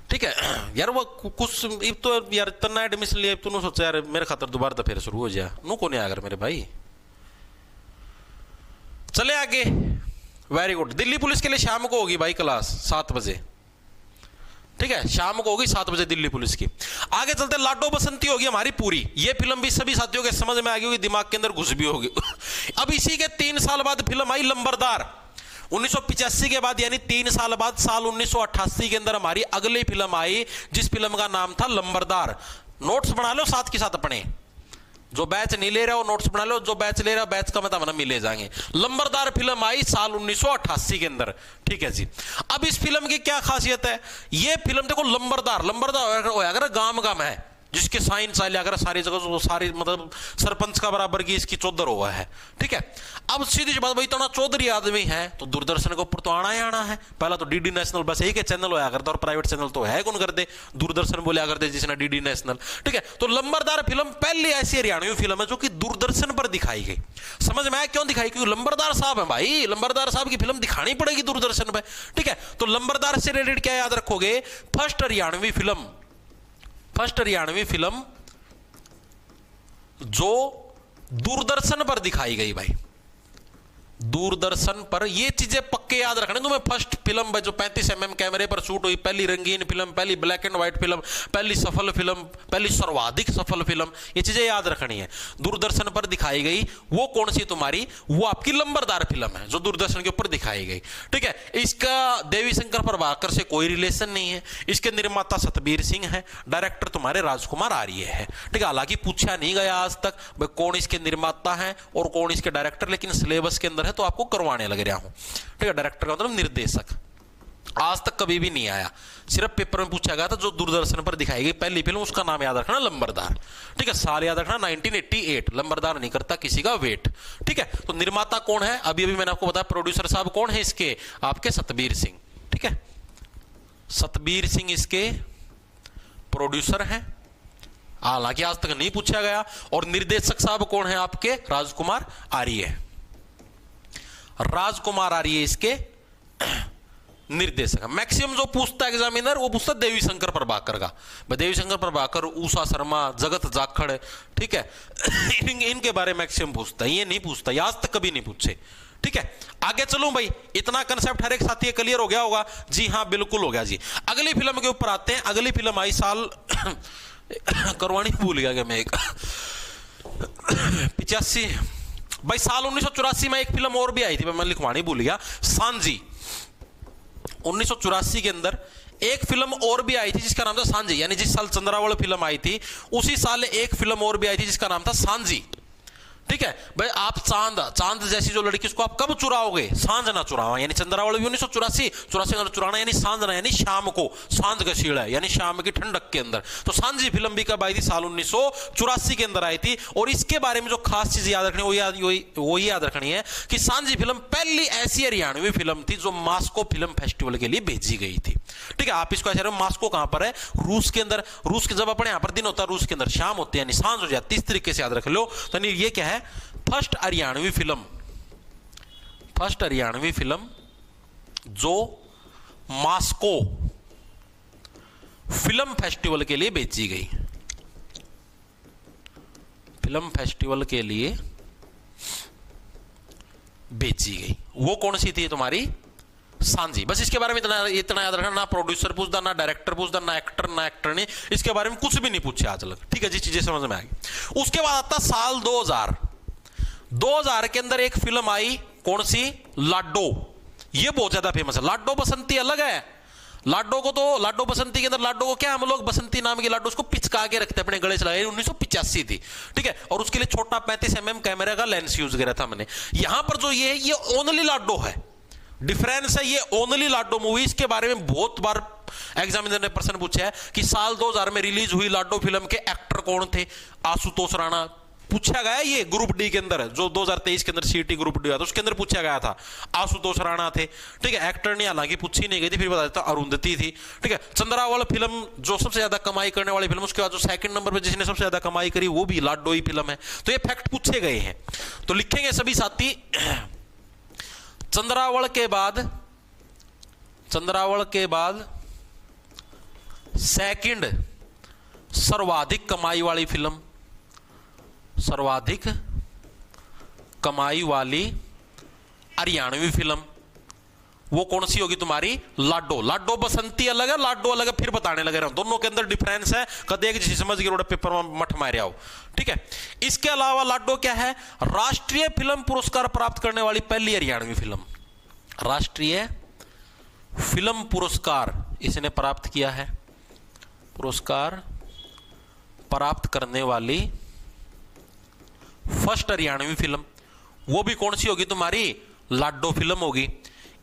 ठीक है यार। वो कुछ इब तो यार इतना एडमिशन लिया, तूने सोचा यार मेरे खातर दोबारा तो फिर शुरू हो जाए, नो को नहीं आगर मेरे भाई। चले आगे, वेरी गुड। दिल्ली पुलिस के लिए शाम को होगी भाई क्लास 7 बजे, ठीक है, शाम को होगी 7 बजे दिल्ली पुलिस की। आगे चलते, लाडो बसंती होगी हमारी पूरी, ये फिल्म भी सभी साथियों के समझ में आ गई होगी, दिमाग के अंदर घुस भी होगी। अब इसी के 3 साल बाद फिल्म आई लंबरदार, 1985 के बाद, यानी 3 साल बाद साल 1988 के अंदर हमारी अगली फिल्म आई, जिस फिल्म का नाम था लंबरदार। नोट्स बना लो साथ के साथ अपने, जो बैच नहीं ले रहा हो नोट्स बना लो, जो बैच ले रहा बैच का मतलब ना मिले जाएंगे। लंबरदार फिल्म आई साल 1988 के अंदर, ठीक है जी। अब इस फिल्म की क्या खासियत है, ये फिल्म देखो लंबरदार, लंबरदार अगर गांव गांव है जिसके साइन चाले अगर सारी जगह सारी मतलब सरपंच का बराबर की इसकी चौधर हुआ है, ठीक है। अब सीधी सी बात भाई, इतना चौधरी आदमी है तो दूरदर्शन के ऊपर तो आना ही आना है। पहला तो डीडी नेशनल बस एक चैनल होया करता, और प्राइवेट चैनल तो है कौन कर दे, दूरदर्शन बोलिया करते जिसने डीडी नेशनल, ठीक है। तो लंबरदार फिल्म पहली ऐसी हरियाणवी फिल्म है जो कि दूरदर्शन पर दिखाई गई। समझ में आया क्यों दिखाई, क्योंकि लंबरदार साहब है भाई, लंबरदार साहब की फिल्म दिखानी पड़ेगी दूरदर्शन पर, ठीक है। तो लंबरदार से रिलेटेड क्या याद रखोगे, फर्स्ट हरियाणवी फिल्म जो दूरदर्शन पर दिखाई गई भाई, दूरदर्शन पर। ये चीजें पक्के याद रखने तुम्हें। फर्स्ट फिल्म जो 35 mm कैमरे पर शूट हुई, पहली रंगीन फिल्म, पहली ब्लैक एंड व्हाइट फिल्म, पहली सफल फिल्म, पहली सर्वाधिक सफल फिल्म, ये चीजें याद रखनी है। दूरदर्शन पर दिखाई गई वो कौन सी तुम्हारी, वो आपकी लंबरदार फिल्म है जो दूरदर्शन के ऊपर दिखाई गई, ठीक है। इसका देवी शंकर प्रभाकर से कोई रिलेशन नहीं है, इसके निर्माता सतबीर सिंह है, डायरेक्टर तुम्हारे राजकुमार आर्य है, ठीक है। हालांकि पूछा नहीं गया आज तक भाई कौन इसके निर्माता है और कौन इसके डायरेक्टर, लेकिन सिलेबस के अंदर है तो आपको करवाने लग रहा हूं, ठीक है। डायरेक्टर का मतलब निर्देशक, आज तक कभी भी नहीं आया, सिर्फ पेपर में पूछा गया था जो दूरदर्शन पर दिखाई गई पहली फिल्म, उसका नाम याद रखना लंबरदार, ठीक है। साल याद रखना 1988, लंबरदार नहीं करता किसी का वेट, ठीक है। तो निर्माता कौन है, अभी अभी मैंने आपको बताया। प्रोड्यूसर साहब कौन है इसके, आपके सतबीर सिंह, ठीक है। सतबीर सिंह इसके प्रोड्यूसर हैं, हालांकि आज तक नहीं पूछा गया। और निर्देशक साहब कौन है आपके, राजकुमार आर्य, राजकुमार आर्य इसके निर्देशक। मैक्सिमम जो पूछता है एग्जामिनर वो पूछता देवी शंकर प्रभाकर का, देवी शंकर प्रभाकर, उषा शर्मा, जगत जाखड़, ठीक है। इनके बारे में मैक्सिमम पूछता है, ये नहीं पूछता, ये आज तक कभी नहीं पूछे, ठीक है। आगे चलूं भाई, इतना कंसेप्ट हर एक साथी क्लियर हो गया होगा जी, हाँ बिल्कुल हो गया जी। अगली फिल्म के ऊपर आते हैं। अगली फिल्म आई साल करवानी भूल गया क्या मैं, एक 85 भाई, साल 1984 में एक फिल्म और भी आई थी, मैं लिखवानी भूल गया, सांझी। 1984 के अंदर एक फिल्म और भी आई थी जिसका नाम था सांझी, यानी जिस साल चंद्रावल फिल्म आई थी उसी साल एक फिल्म और भी आई थी जिसका नाम था सांझी, ठीक है भाई। आप चांद जैसी जो लड़की उसको आप कब चुराओगे, सांझ ना चुराओ, यानी चंद्रावल भी 1984 चुराना, यानी सांझ ना, यानी शाम को, सांझ का शीड़ा है यानी शाम की ठंडक के अंदर। तो सांझी फिल्म भी कब आई थी, साल 1984 के अंदर आई थी। और इसके बारे में जो खास चीज याद रखनी वो याद रखनी है कि सांझी फिल्म पहली ऐसी हरियाणवी फिल्म थी जो मास्को फिल्म फेस्टिवल के लिए भेजी गई थी, ठीक है। आप इसको ऐसे, मास्को कहां पर है, रूस के अंदर। रूस के जब अपने यहां पर दिन होता है, रूस के अंदर शाम होती है, यानी सांझ हो जाती है, इस तरीके से याद रख लो। तो ये क्या है, फर्स्ट हरियाणवी फिल्म जो मास्को फिल्म फेस्टिवल के लिए बेची गई, फिल्म फेस्टिवल के लिए बेची गई, वो कौन सी थी तुम्हारी? सांझी। बस इसके बारे में इतना याद रखना, ना प्रोड्यूसर पूछता, ना डायरेक्टर पूछता, ना एक्टर ने, इसके बारे में कुछ भी नहीं पूछे आज तक। ठीक है जी, चीजें समझ में आ गई। उसके बाद आता साल 2000 के अंदर एक फिल्म आई, कौन सी? लाडो। ये बहुत ज्यादा फेमस है। लाडो बसंती अलग है। लाडो को तो, लाडो बसंती के अंदर लाडो को क्या हम लोग बसंती नाम की लाडो उसको पिचका के रखते अपने गले चलाए। 1985 थी, ठीक है। और उसके लिए छोटा 35 mm कैमरा का लेंस यूज करा था मैंने। यहां पर जो ये है, ये ओनली लाडो है, डिफरेंस है, ये ओनली लाडो मूवी। इसके बारे में बहुत बार एग्जामिनर ने प्रश्न पूछा है कि साल 2000 में रिलीज हुई लाडो फिल्म के एक्टर कौन थे? आशुतोष राणा पूछा गया। ये ग्रुप डी के अंदर जो 2023 के अंदर सीटी ग्रुप डी था उसके अंदर पूछा गया था, आशुतोष राणा थे। ठीक है, एक्टर ने हालांकि पूछी नहीं गई थी, फिर बता देता अरुंधति थी। ठीक है, चंद्रावल फिल्म जो सबसे ज्यादा कमाई करने वाली फिल्म, उसके बाद जो सेकंड नंबर पे जिसने सबसे ज्यादा कमाई करी वो भी लाडो ही फिल्म है। तो ये फैक्ट पूछे गए हैं, तो लिखेंगे सभी साथी। चंद्रावल के बाद सेकंड सर्वाधिक कमाई वाली फिल्म, सर्वाधिक कमाई वाली हरियाणवी फिल्म, वो कौन सी होगी तुम्हारी? लाडो। लाडो बसंती अलग है, लाडो अलग है, फिर बताने लगे रहा हूं, दोनों के अंदर डिफरेंस है। कदे एक जिसे समझ गए पेपर में मठ मारे आओ। ठीक है, इसके अलावा लाडो क्या है? राष्ट्रीय फिल्म पुरस्कार प्राप्त करने वाली पहली हरियाणवी फिल्म। राष्ट्रीय फिल्म पुरस्कार इसने प्राप्त किया है, पुरस्कार प्राप्त करने वाली फर्स्ट हरियाणवी फिल्म, वो भी कौन सी होगी तुम्हारी? लाडो फिल्म होगी।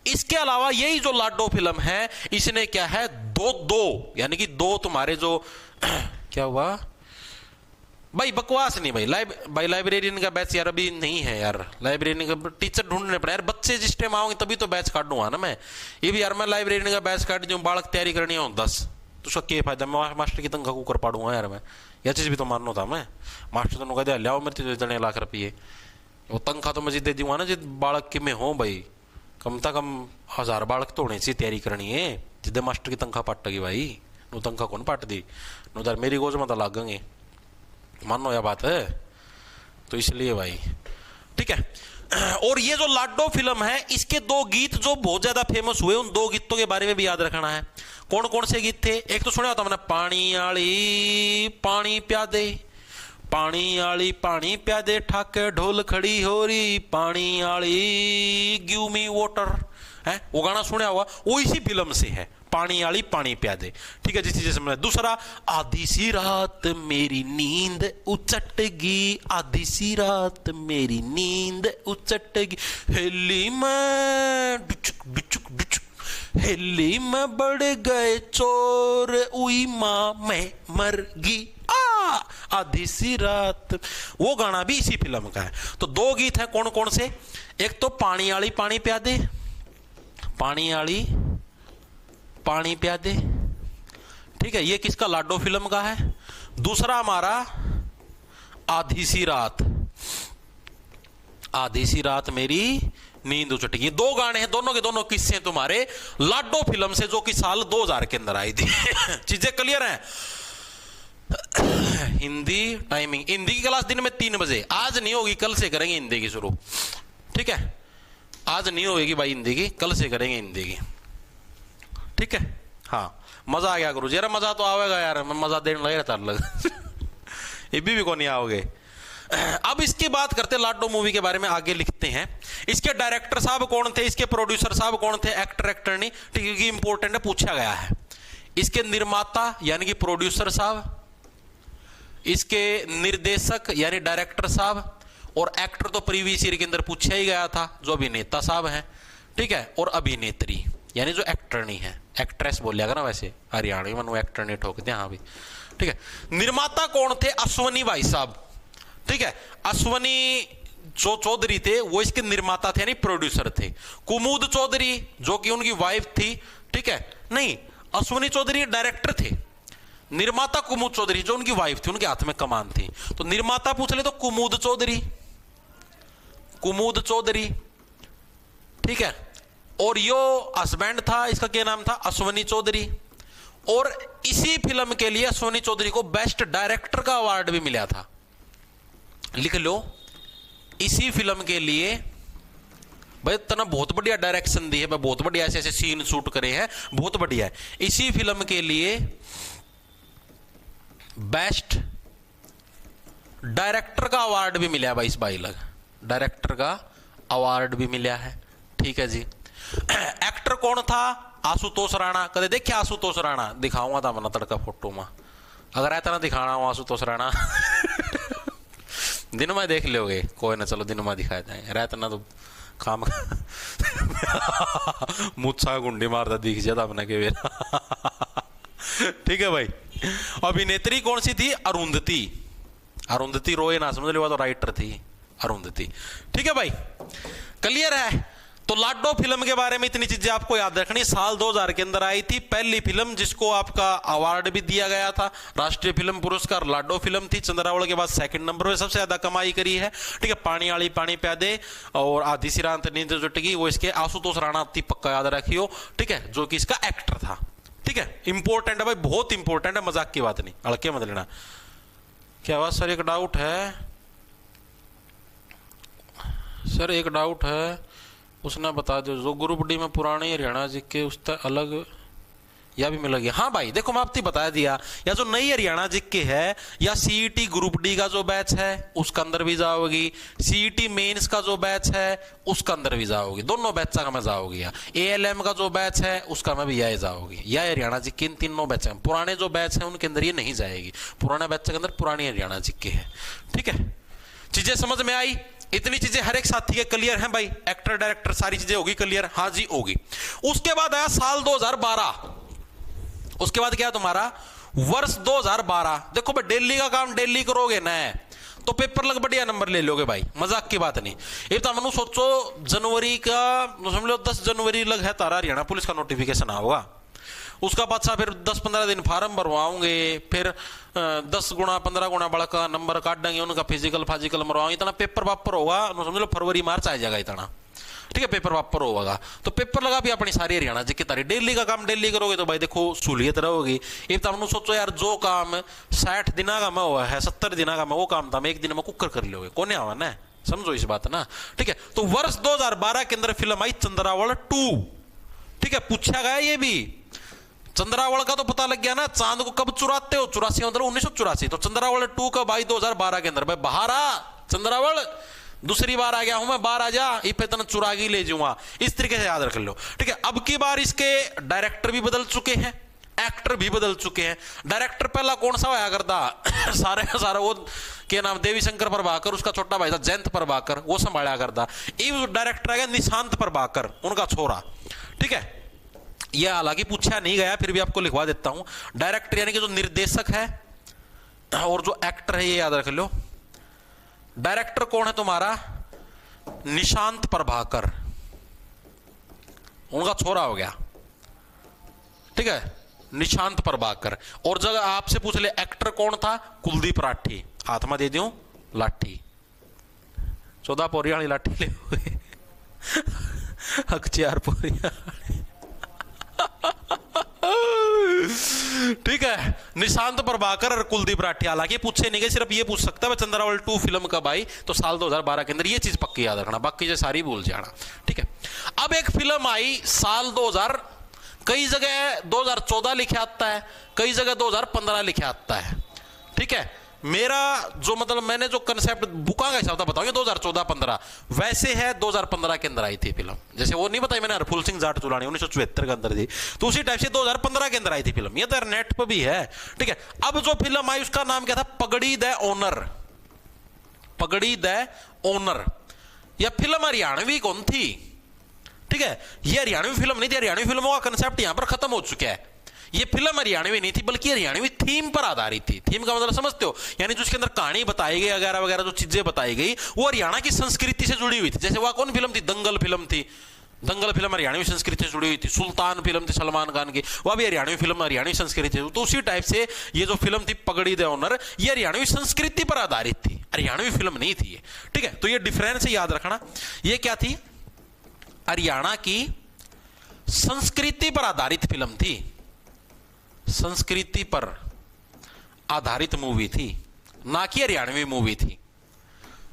इसके अलावा यही जो लाडो फिल्म है, इसने क्या है? दो यानी कि दो तुम्हारे जो क्या हुआ भाई, बकवास नहीं भाई, लाइब्रेरियन का बैच यार अभी नहीं है यार, लाइब्रेरियन का टीचर ढूंढने पड़े यार, बच्चे जिस टाइम आओगे तभी तो बैच काटूंगा ना मैं। ये भी यार मैं लाइब्रेरियन का बैच काट दूं, बालक तैयारी करनी हो 10, तो उसका क्या फायदा? मैं मास्टर की तनख्वाह को कर पाड़ूंगा यार मैं, यह चीज भी तो मानना था। मैं मास्टर तो कह दिया लियाओ मेरे इतने लाख रुपये, वो तनख्वाह तो मैं दे दूंगा ना, जिस बालक के में हो भाई, कम से कम 1000 बालक तो होने से तैयारी करनी है, जिदे मास्टर की तनख्वाह पाटेगी भाई, नो तनख्वाह कौन पाट दी, नो यार मेरी गोज में तो लागेंगे, मानो यह बात है। तो इसलिए भाई ठीक है। और ये जो लाडो फिल्म है, इसके 2 गीत जो बहुत ज्यादा फेमस हुए, उन 2 गीतों के बारे में भी याद रखना है। कौन कौन से गीत थे? एक तो सुना होता मैंने, पानी आली पानी प्यादे, पानी आली पानी प्यादे, ठाके ढोल खड़ी हो रही, पानी आली गिव मी वाटर, है वो गाना सुना होगा, वो इसी फिल्म से है, पानी आली पानी प्यादे। ठीक है, जिस चीज से दूसरा, आधी सी रात मेरी नींद उचटगी, आधी सी रात मेरी नींद उचटगी, हेली में डुचुक डुचुक डुचुक, हेली में बढ़ गए चोर, उई मां मैं मर गई, आधी सी रात, वो गाना भी इसी फिल्म का है। तो 2 गीत हैं, कौन कौन से? एक तो पानी आली पानी प्यादे, पानी आली पानी प्यादे, ठीक है, ये किसका? लाडो फिल्म का है। दूसरा हमारा आधी सी रात, आधी सी रात मेरी नींद उचटगी। 2 गाने हैं, दोनों के दोनों किस्से तुम्हारे लाडो फिल्म से, जो कि साल 2000 के अंदर आई थी। चीजें क्लियर हैं? हिंदी टाइमिंग, हिंदी की क्लास दिन में 3 बजे, आज नहीं होगी, कल से करेंगे हिंदी की शुरू। ठीक है, आज नहीं होगी भाई हिंदी की, कल से करेंगे हिंदी की। ठीक है, हाँ मजा आ गया गुरुजी, अरे मजा तो आवेगा यार, मैं मजा देने लगे रहता अलग। ये भी को नहीं आओगे। अब इसकी बात करते लाडो मूवी के बारे में, आगे लिखते हैं। इसके डायरेक्टर साहब कौन थे, इसके प्रोड्यूसर साहब कौन थे, एक्टर नहीं, ठीक है, इंपॉर्टेंट है, पूछा गया है। इसके निर्माता यानी कि प्रोड्यूसर साहब, इसके निर्देशक यानी डायरेक्टर साहब, और एक्टर तो प्रीवियस ईयर के अंदर पूछा ही गया था, जो अभिनेता साहब हैं। ठीक है, और अभिनेत्री यानी जो एक्टर नहीं है, एक्ट्रेस बोलिएगा ना, वैसे हरियाणवी में एक्टर नहीं ठोकते, हाँ भी। ठीक है, निर्माता कौन थे? अश्वनी भाई साहब। ठीक है, अश्वनी जो चौधरी थे वो इसके निर्माता थे यानी प्रोड्यूसर थे। कुमुद चौधरी जो कि उनकी वाइफ थी, ठीक है, नहीं, अश्वनी चौधरी डायरेक्टर थे, निर्माता कुमुद चौधरी जो उनकी वाइफ थी, उनके हाथ में कमान थी। तो निर्माता पूछ ले तो कुमुद चौधरी, कुमुद चौधरी, ठीक है। और यो हस्बैंड था, इसका क्या नाम था, अश्वनी चौधरी। और इसी फिल्म के लिए अश्वनी चौधरी को बेस्ट डायरेक्टर का अवार्ड भी मिला था। लिख लो, इसी फिल्म के लिए भाई तना बहुत बढ़िया डायरेक्शन दी है भाई, बहुत बढ़िया ऐसे ऐसे सीन शूट करे हैं, बहुत बढ़िया है। इसी फिल्म के लिए बेस्ट डायरेक्टर का अवार्ड भी मिला भाई, इस भाई लग डायरेक्टर का अवार्ड भी मिला है। ठीक है जी। एक्टर कौन था, आशुतोष राणा। कदे देखिए आशुतोष राणा, दिखाऊंगा था मना तड़का फोटो में, अगर ऐसा ना दिखाना हो आशुतोष राणा दिन में देख लोगे, कोई ना, चलो दिन में दिखाए जाए, रहता ना तो काम मुच्छा गुंडी मारता दिख जाता अपने के बेरा ठीक है भाई। अभिनेत्री कौन सी थी, अरुंधति। अरुंधति रोय ना समझ लो, तो राइटर थी अरुंधति। ठीक है भाई, क्लियर है। तो लाडो फिल्म के बारे में इतनी चीजें आपको याद रखनी। साल 2000 के अंदर आई थी पहली फिल्म जिसको आपका अवार्ड भी दिया गया था, राष्ट्रीय फिल्म पुरस्कार लाडो फिल्म थी। चंद्रावल के बाद सेकंड नंबर पे सबसे ज्यादा कमाई करी है। ठीक है, पानी आली पानी प्यादे और आधी सिरांत नींद जुटगी, वो इसके आशुतोष राणा थी, पक्का याद रखियो। ठीक है, जो कि इसका एक्टर था। ठीक है, इंपॉर्टेंट है भाई, बहुत इंपॉर्टेंट है, मजाक की बात नहीं, हल्के मत लेना। क्या बात सर, एक डाउट है सर, एक डाउट है, उसने बता दो। जो ग्रुप डी में पुराने हरियाणा जी के उस तक अलग या भी मिल गया। हाँ भाई देखो, मैं आपको बता दिया, या जो नई हरियाणा जी के है, या सीईटी ग्रुप डी का जो बैच है उसका अंदर भी जाओगी, सीईटी मेंस का जो बैच है उसका अंदर भी जाओगी, दोनों बैच का मैं जाओगी। एएलएम का जो बैच है उसका मैं भी यह जाओगी, या हरियाणा जी के तीनों बैच हैं। पुराने जो बैच हैं उनके अंदर ये नहीं जाएगी, पुराने बैच के अंदर पुरानी हरियाणा जी के है। ठीक है, चीजें समझ में आई? इतनी चीजें हर एक साथी के क्लियर हैं भाई, एक्टर डायरेक्टर सारी चीजें होगी क्लियर? हाँ जी होगी। उसके बाद आया साल 2012। उसके बाद क्या तुम्हारा वर्ष 2012। देखो भाई, दिल्ली का काम दिल्ली करोगे ना तो पेपर लग बढ़िया नंबर ले लोगे भाई, मजाक की बात नहीं। ये तो मनु सोचो जनवरी का समझ लो 10 जनवरी लग है तारा हरियाणा पुलिस का नोटिफिकेशन आऊगा, उसका बाद फिर 10-15 दिन फार्म भरवाओगे, फिर 10 गुना 15 गुना बड़ा का नंबर काटेंगे, उनका फिजिकल मरवाओगे, इतना पेपर वापर होगा समझ लो फरवरी मार्च आ जाएगा इतना। ठीक है, पेपर वापर होगा तो पेपर लगा भी अपनी सारी हरियाणा जी की तारी। दिल्ली का काम दिल्ली करोगे तो भाई देखो सहूलियत रहोगी। एक तो सोचो यार, जो काम 60 दिन का मैं हुआ है 70 दिन का मैं वो काम था मैं एक दिन में कुकर कर लोगे, कौन आवा ना, समझो इस बात ना। ठीक है, तो वर्ष 2012 के अंदर फिल्म आई चंद्रावल 2। ठीक है, पूछा गया ये भी, चंद्रावल का तो पता लग गया ना, चांद को कब चुराते हो, 84 मतलब 1984। तो चंद्रावल 2 कब आई, 2012 के अंदर। भाई बाहर आ चंद्रावल, दूसरी बार आ गया हूं मैं, बाहर आ जा, इतना तना चुरा के ले जाऊंगा, इस तरीके से याद रख लो। ठीक है, अब की बार इसके डायरेक्टर भी बदल चुके हैं, एक्टर भी बदल चुके हैं। डायरेक्टर पहला कौन सा होया करता सारे सारा वो क्या नाम, देवी शंकर प्रभाकर, उसका छोटा भाई था जयंत प्रभाकर, वो संभाला करता। ये डायरेक्टर आ गया निशांत प्रभाकर, उनका छोरा। ठीक है, यह हालांकि पूछा नहीं गया, फिर भी आपको लिखवा देता हूं। डायरेक्टर यानी कि जो निर्देशक है और जो एक्टर है, ये याद रख लो। डायरेक्टर कौन है तुम्हारा, निशांत प्रभाकर, उनका छोरा हो गया। ठीक है, निशांत प्रभाकर। और जब आपसे पूछ ले एक्टर कौन था, कुलदीप राठी, हाथ में दे दूं लाठी, 14 पोरिया वाली लाठी ले अखचियार पोरिया ठीक है, निशांत प्रभाकर और कुलदीप राठी। हालांकि पूछे नहीं गए, सिर्फ ये पूछ सकता है चंद्रावल 2 फिल्म कब आई, तो साल 2012 के अंदर, ये चीज पक्की याद रखना, बाकी जो सारी भूल जाना। ठीक है, अब एक फिल्म आई साल 2000, कई जगह 2014 लिखे आता है, कई जगह 2015 लिखे आता है। ठीक है, मेरा जो मतलब मैंने जो कंसेप्ट बुका का हिसाब था बताऊंगा 2014-15, वैसे है 2015 के अंदर आई थी फिल्म। जैसे वो नहीं बताई मैंने हरफुल सिंह जाट चुलानी 1974 के अंदर थी, तो उसी टाइप से 2015 के अंदर आई थी फिल्म। ये तो नेट पर भी है। ठीक है, अब जो फिल्म आई उसका नाम क्या था, पगड़ी द ओनर। पगड़ी द ओनर। यह फिल्म हरियाणवी कौन थी? ठीक है, ये हरियाणवी फिल्म नहीं थी, हरियाणवी फिल्मों का कंसेप्ट यहां पर खत्म हो चुका है। ये फिल्म हरियाणवी नहीं थी, बल्कि हरियाणवी थीम पर आधारित थी। थीम का मतलब समझते हो, यानी जो उसके अंदर कहानी बताई गई वगैरह वगैरह जो चीजें बताई गई वो हरियाणा की संस्कृति से जुड़ी हुई थी। जैसे वह कौन फिल्म थी, दंगल फिल्म थी, दंगल फिल्म हरियाणवी संस्कृति से जुड़ी हुई थी। सुल्तान फिल्म थी सलमान खान की, वह भी हरियाणवी फिल्म, हरियाणवी संस्कृति। तो उसी टाइप से ये जो फिल्म थी पगड़ी द ओनर, ये हरियाणवी संस्कृति पर आधारित थी, हरियाणवी फिल्म नहीं थी ये। ठीक है, तो ये डिफरेंस याद रखना। ये क्या थी, हरियाणा की संस्कृति पर आधारित फिल्म थी, संस्कृति पर आधारित मूवी थी, ना कि हरियाणवी मूवी थी।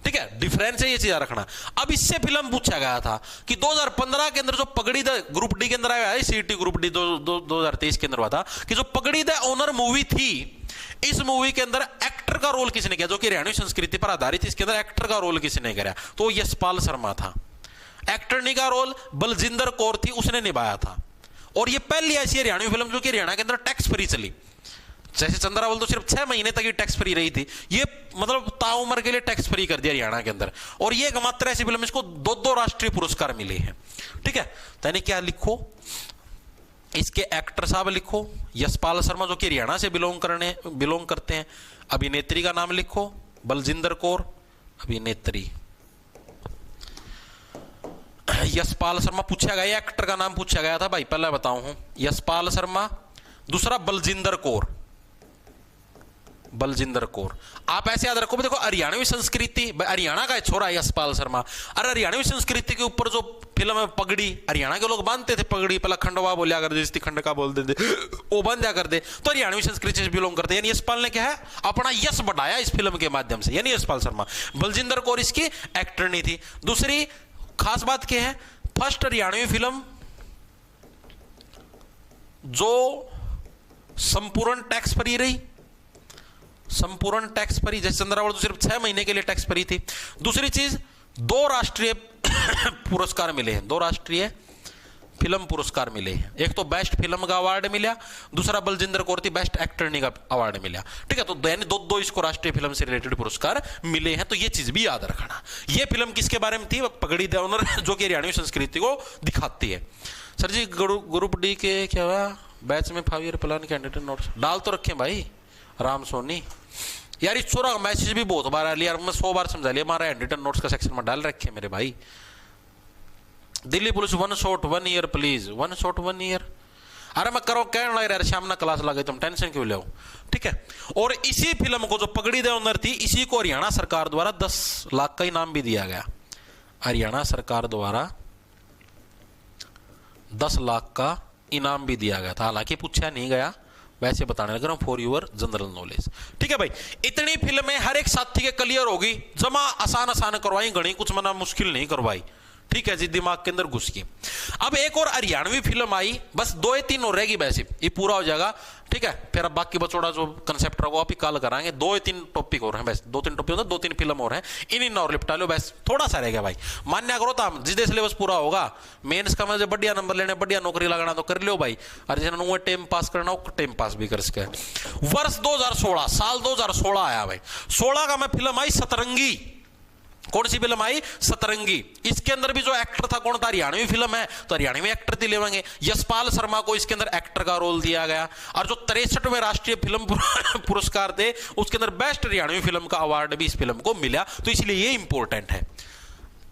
ठीक है, डिफरेंस है, ये चीज रखना। अब इससे फिल्म पूछा गया था कि 2015 के अंदर जो पगड़ी द ग्रुप डी के अंदर आया है, सीटी ग्रुप डी 2023 के अंदर हुआ था कि जो पगड़ी द ओनर मूवी थी, इस मूवी के अंदर एक्टर का रोल किसने किया, जो कि हरियाणवी संस्कृति पर आधारित, इसके अंदर एक्टर का रोल किसने किया, तो यशपाल शर्मा था। एक्टरनी का रोल बलजिंदर कौर थी, उसने निभाया था। और ये पहली ऐसी हरियाणवी फिल्म जो कि हरियाणा के अंदर टैक्स फ्री चली। जैसे चंद्रावल तो सिर्फ 6 महीने तक ही टैक्स फ्री रही थी, ये मतलब ताउम्र के लिए टैक्स फ्री कर दिया हरियाणा के अंदर। और ये एकमात्र ऐसी फिल्म इसको 2 राष्ट्रीय पुरस्कार मिले हैं। ठीक है, तो यानी क्या लिखो, इसके एक्टर साहब लिखो यशपाल शर्मा जो कि हरियाणा से बिलोंग करते हैं। अभिनेत्री का नाम लिखो बलजिंदर कौर, अभिनेत्री यशपाल शर्मा पूछा गया, एक्टर का नाम पूछा गया था भाई, पहले बताऊं हूं, यशपाल शर्मा, दूसरा बलजिंदर कौर, बलजिंदर कौर। आप ऐसे याद रखो, देखो हरियाणवी संस्कृति, हरियाणा का छोरा यशपाल शर्मा, अरे हरियाणवी संस्कृति के ऊपर जो फिल्म है पगड़ी, हरियाणा के लोग बांधते थे पगड़ी, पहला खंडवा बोलिया करते, जिसकी खंड का बोलते थे वो बांधा करते, तो हरियाणवी संस्कृति से बिलोंग करते। यानी यशपाल ने क्या है, अपना यश बढ़ाया इस फिल्म के माध्यम से, यानी यशपाल शर्मा। बलजिंदर कौर इसकी एक्टर नहीं थी। दूसरी खास बात क्या है, फर्स्ट हरियाणवी फिल्म जो संपूर्ण टैक्स फ्री रही, संपूर्ण टैक्स फ्री, जैसे चंद्रावल तो सिर्फ 6 महीने के लिए टैक्स फ्री थी। दूसरी चीज 2 राष्ट्रीय पुरस्कार मिले हैं, 2 राष्ट्रीय फिल्म पुरस्कार मिले हैं। एक तो बेस्ट फिल्म का अवार्ड मिला, दूसरा बलजिंदर कौर थी बेस्ट एक्टरनी का अवार्ड मिला। ठीक है, तो यानी 2 इसको राष्ट्रीय फिल्म से रिलेटेड पुरस्कार मिले हैं। तो ये चीज भी याद रखना। ये फिल्म किसके बारे में थी, पगड़ी द ओनर, जो कि हरियाणवी संस्कृति को दिखाती है। सर जी ग्रुप डी के क्या हुआ, बैच में 5 ईयर प्लान कैंडिडेट नोट्स डाल तो रखे भाई राम सोनी। यार इस छोरा का मैसेज भी बहुत बार आ लिया, मैं 100 बार समझा लिया, हमारा हैंडरिटन नोट्स का सेक्शन में डाल रखे मेरे भाई। Delhi police 1 shot 1 year please, 1 shot 1 year. अरे मैं करो कहने लग रहा है शाम ना क्लास लगे, तुम टेंशन क्यों ले। ठीक है, और इसी फिल्म को जो पगड़ी दे ओनर थी, इसी को हरियाणा सरकार द्वारा 10 लाख का इनाम भी दिया गया। हरियाणा सरकार द्वारा 10 लाख का इनाम भी दिया गया था, हालांकि पूछा नहीं गया, वैसे बताने लग रहा हूं फॉर यूर जनरल नॉलेज। ठीक है भाई, इतनी फिल्में हर एक साथी के क्लियर होगी, जमा आसान करवाई, गणी कुछ मना मुश्किल नहीं करवाई। ठीक है जी, दिमाग के अंदर घुस गई। अब एक और हरियाणवी फिल्म आई, बस 2 या 3 और रहेगी, वैसे ये पूरा हो जाएगा। ठीक है, फिर अब बाकी बचोड़ा जो कंसेप्ट रहा वो आप ही कल कराएंगे। 2 या 3 टॉपिक और हैं, बस 2-3 टॉपिक होता है, 2-3 फिल्म और हैं, इन और निपटा लो, बस थोड़ा सा रह गया भाई। मान्य करो तो जिस सिलेबस पूरा होगा, मेंस का मुझे बढ़िया नंबर लेने, बढ़िया नौकरी लगाना तो कर लो भाई, और जिन्होंने टाइम पास करना हो टाइम पास भी कर सके। वर्ष 2016, साल 2016 आया भाई। 16 का मैं फिल्म आई सतरंगी। कौन सी फिल्म आई, सतरंगी। इसके अंदर भी जो एक्टर था कौन था, हरियाणवी फिल्म है तो हरियाणवी एक्टर थी लेवांगे। यशपाल शर्मा को इसके अंदर एक्टर का रोल दिया गया, और जो 63वें राष्ट्रीय फिल्म पुरस्कार थे उसके अंदर बेस्ट हरियाणवी फिल्म का अवार्ड भी इस फिल्म को मिला। तो इसलिए ये इंपॉर्टेंट है।